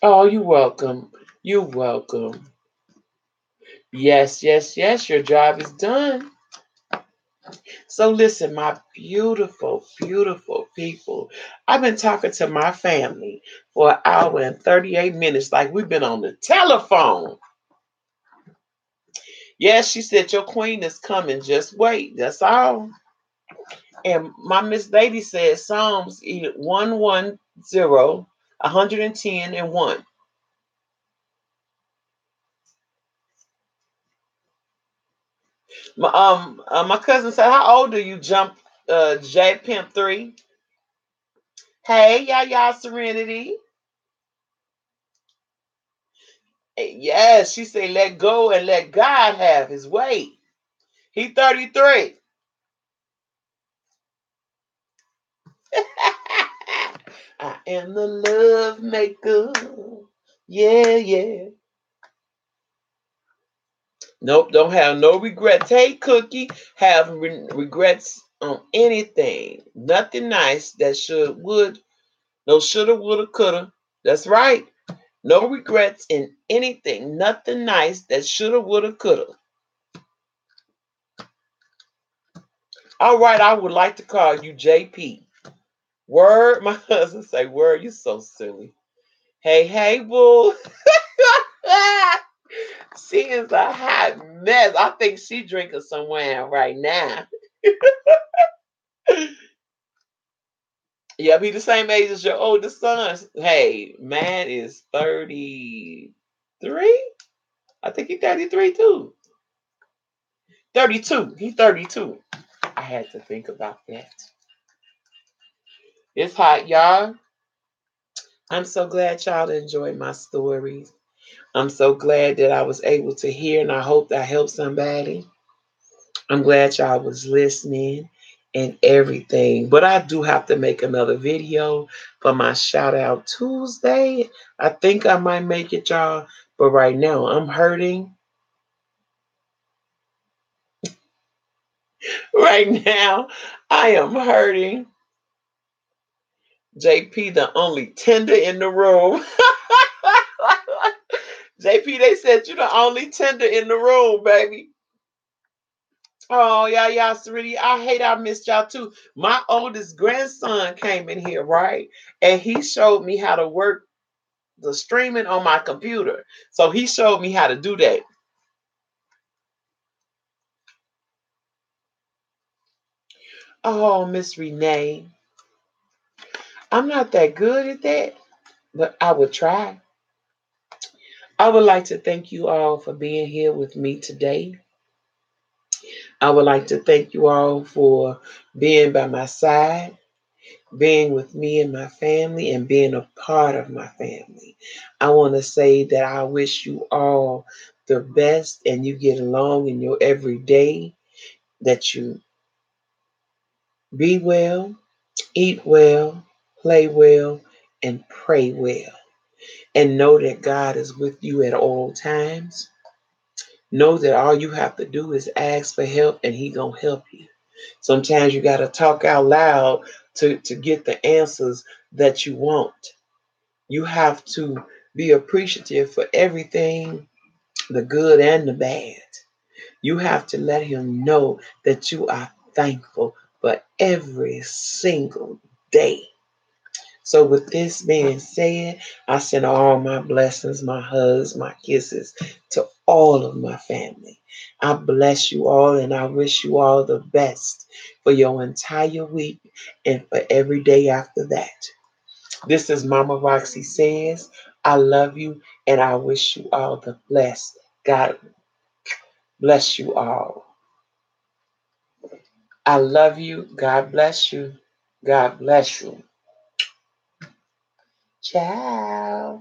Oh, you're welcome. You're welcome. Yes, yes, yes. Your job is done. So listen, my beautiful, beautiful people. I've been talking to my family for an hour and 38 minutes, like we've been on the telephone. Yes, she said your queen is coming. Just wait. That's all. And my Miss Lady said Psalms 110, 110 and 1. My cousin said, how old are you, Jump J Pimp 3? Hey, y'all Serenity. Yes, she said, let go and let God have his way. He 33. I am the love maker. Yeah, yeah. Nope, don't have no regrets. Hey, Cookie, have regrets on anything. Nothing nice that no shoulda, woulda, coulda. That's right. No regrets in anything. Nothing nice that shoulda, woulda, coulda. All right, I would like to call you JP. Word, my husband say, word, you so silly. Hey, hey, boo. She is a hot mess. I think she drinking somewhere right now. Yeah, be the same age as your oldest son. Hey, man is 33. I think he's 33 too. 32. He's 32. I had to think about that. It's hot, y'all. I'm so glad y'all enjoyed my stories. I'm so glad that I was able to hear, and I hope that helped somebody. I'm glad y'all was listening and everything. But I do have to make another video for my shout out Tuesday. I think I might make it, y'all. But right now, I'm hurting. Right now, I am hurting. JP, the only tender in the room. JP, they said you the only tender in the room, baby. Oh, y'all, sweetie. I hate I missed y'all too. My oldest grandson came in here, right? And he showed me how to work the streaming on my computer. So he showed me how to do that. Oh, Miss Renee. I'm not that good at that, but I would try. I would like to thank you all for being here with me today. I would like to thank you all for being by my side, being with me and my family, and being a part of my family. I want to say that I wish you all the best and you get along in your everyday, that you be well, eat well, play well, and pray well. And know that God is with you at all times. Know that all you have to do is ask for help and He gonna help you. Sometimes you gotta talk out loud to get the answers that you want. You have to be appreciative for everything, the good and the bad. You have to let Him know that you are thankful for every single day. So, with this being said, I send all my blessings, my hugs, my kisses to all of my family. I bless you all and I wish you all the best for your entire week and for every day after that. This is Mama Roxy Says, I love you and I wish you all the best. God bless you all. I love you. God bless you. God bless you. Ciao.